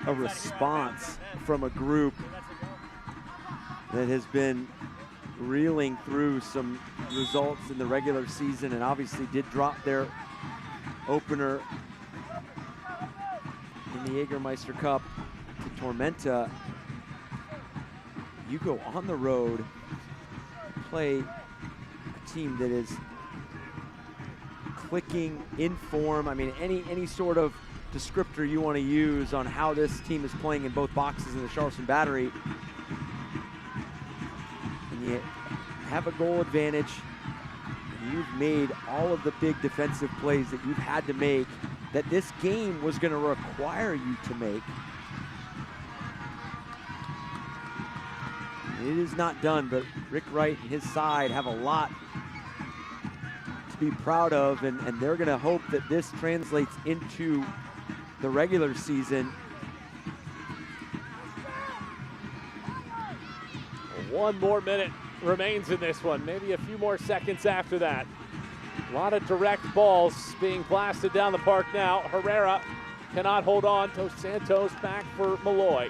a response from a group that has been reeling through some results in the regular season and obviously did drop their opener in the Jägermeister Cup to Tormenta. You go on the road, play a team that is clicking, in form. I mean, any sort of descriptor you want to use on how this team is playing in both boxes in the Charleston Battery. And you have a goal advantage. You've made all of the big defensive plays that you've had to make, that this game was going to require you to make. It is not done, but Rick Wright and his side have a lot to be proud of, and they're going to hope that this translates into the regular season. One more minute remains in this one, maybe a few more seconds after that. A lot of direct balls being blasted down the park now. Herrera cannot hold on. Dos Santos back for Malloy.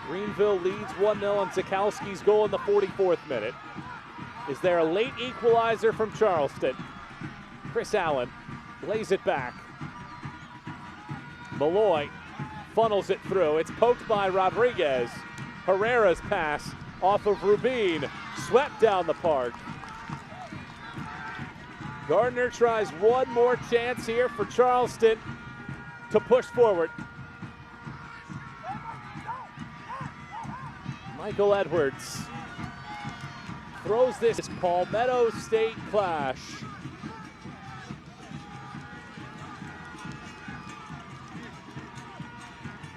Greenville leads 1-0 on Zakowski's goal in the 44th minute. Is there a late equalizer from Charleston? Chris Allen lays it back. Malloy funnels it through. It's poked by Rodriguez. Herrera's pass off of Rubin, swept down the park. Gardner tries one more chance here for Charleston to push forward. Michael Edwards throws this Palmetto State clash.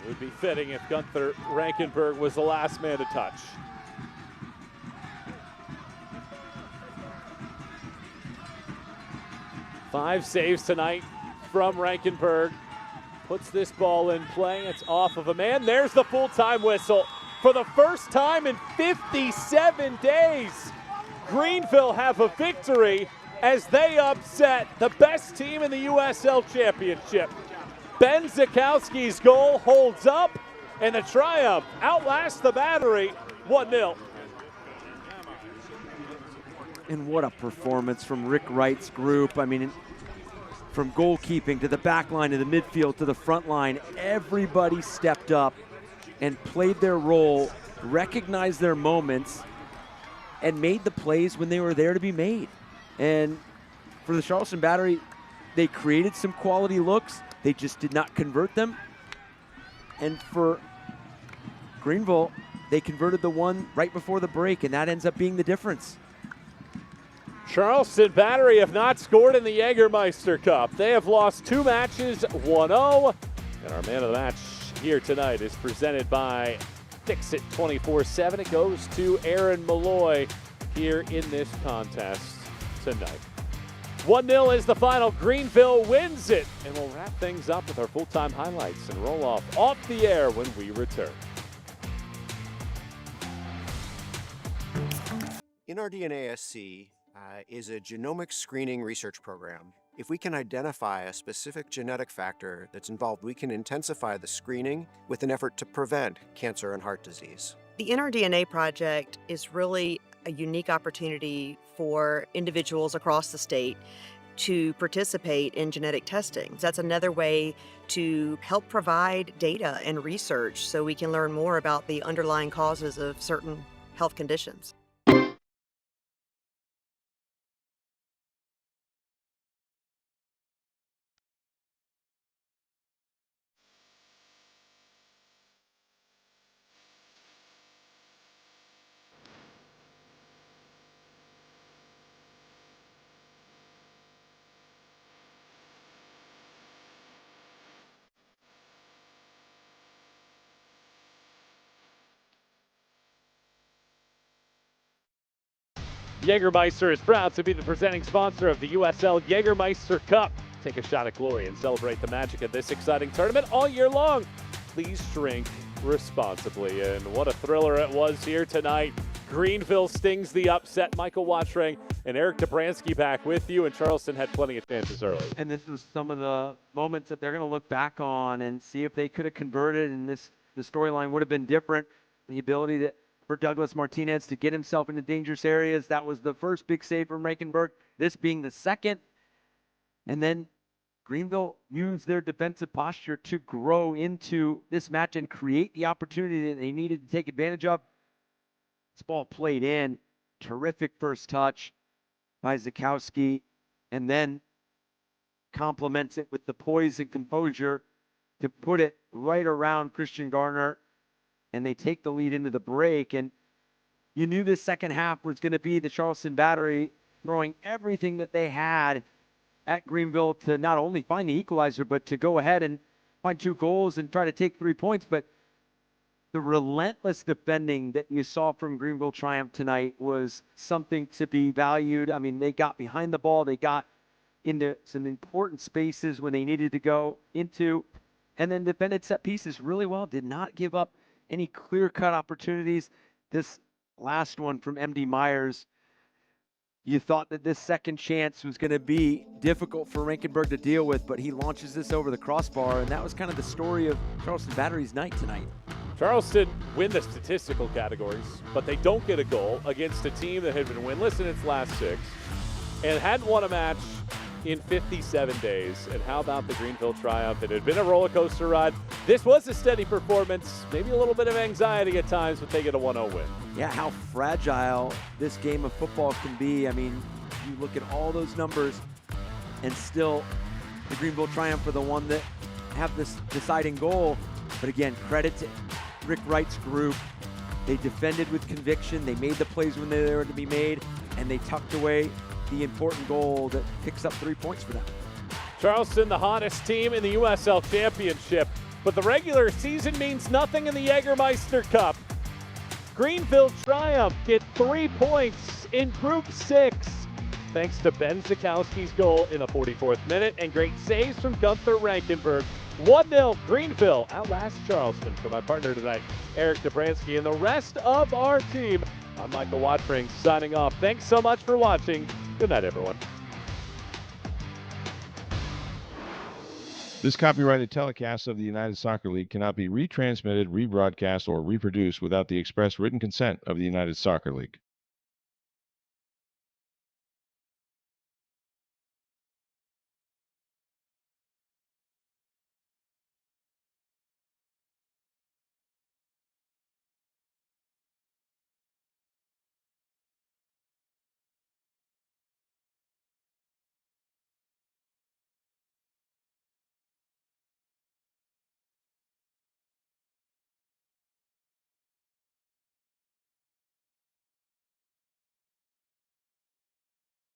It would be fitting if Gunther Rankenberg was the last man to touch. Five saves tonight from Rankenberg. puts this ball in play. It's off of a man. There's the full-time whistle. For the first time in 57 days, Greenville have a victory as they upset the best team in the USL Championship. Ben Zakowski's goal holds up, and the Triumph outlasts the Battery 1-0. And what a performance from Rick Wright's group. I mean, from goalkeeping to the back line to the midfield to the front line, everybody stepped up and played their role, recognized their moments, and made the plays when they were there to be made. And for the Charleston Battery, they created some quality looks. They just did not convert them. And for Greenville, they converted the one right before the break, and that ends up being the difference. Charleston Battery have not scored in the Jägermeister Cup. They have lost 2 matches, 1-0. And our man of the match here tonight is presented by Fix It 24/7. It goes to Aaron Malloy here in this contest tonight. 1-0 is the final. Greenville wins it. And we'll wrap things up with our full-time highlights and roll off the air when we return. NRD ASC is a genomic screening research program. If we can identify a specific genetic factor that's involved, we can intensify the screening with an effort to prevent cancer and heart disease. The NRDNA project is really a unique opportunity for individuals across the state to participate in genetic testing. That's another way to help provide data and research so we can learn more about the underlying causes of certain health conditions. Jägermeister is proud to be the presenting sponsor of the USL Jägermeister Cup. Take a shot at glory and celebrate the magic of this exciting tournament all year long. Please drink responsibly. And what a thriller it was here tonight. Greenville stings the upset. Michael Watring and Eric Dobransky back with you, and Charleston had plenty of chances early. And this was some of the moments that they're going to look back on and see if they could have converted, and the storyline would have been different. The ability for Douglas Martinez to get himself into dangerous areas. That was the first big save from Rankenberg, this being the second. And then Greenville used their defensive posture to grow into this match and create the opportunity that they needed to take advantage of. This ball played in. Terrific first touch by Zakowski, and then complements it with the poise and composure to put it right around Christian Garner. And they take the lead into the break. And you knew this second half was going to be the Charleston Battery throwing everything that they had at Greenville to not only find the equalizer, but to go ahead and find 2 goals and try to take 3 points. But the relentless defending that you saw from Greenville Triumph tonight was something to be valued. I mean, they got behind the ball. They got into some important spaces when they needed to go into, and then defended set pieces really well. Did not give up any clear-cut opportunities. This last one from MD Myers, you thought that this second chance was going to be difficult for Rankenberg to deal with, but he launches this over the crossbar, and that was kind of the story of Charleston Battery's night tonight. Charleston win the statistical categories, but they don't get a goal against a team that had been winless in its last 6 and hadn't won a match in 57 days. And how about the Greenville Triumph? It had been a roller coaster ride. This was a steady performance, maybe a little bit of anxiety at times, but they get a 1-0 win. Yeah, how fragile this game of football can be. I mean, you look at all those numbers, and still the Greenville Triumph are the one that have this deciding goal. But again, credit to Rick Wright's group. They defended with conviction. They made the plays when they were to be made, and they tucked away the important goal that picks up 3 points for them. Charleston, the hottest team in the USL Championship, but the regular season means nothing in the Jägermeister Cup. Greenville Triumph get 3 points in Group 6, thanks to Ben Zakowski's goal in the 44th minute and great saves from Gunther Rankenberg 1-0 Greenville outlasts Charleston. For my partner tonight, Eric Dobransky, and the rest of our team, I'm Michael Watring signing off. Thanks so much for watching. Good night, everyone. This copyrighted telecast of the United Soccer League cannot be retransmitted, rebroadcast, or reproduced without the express written consent of the United Soccer League.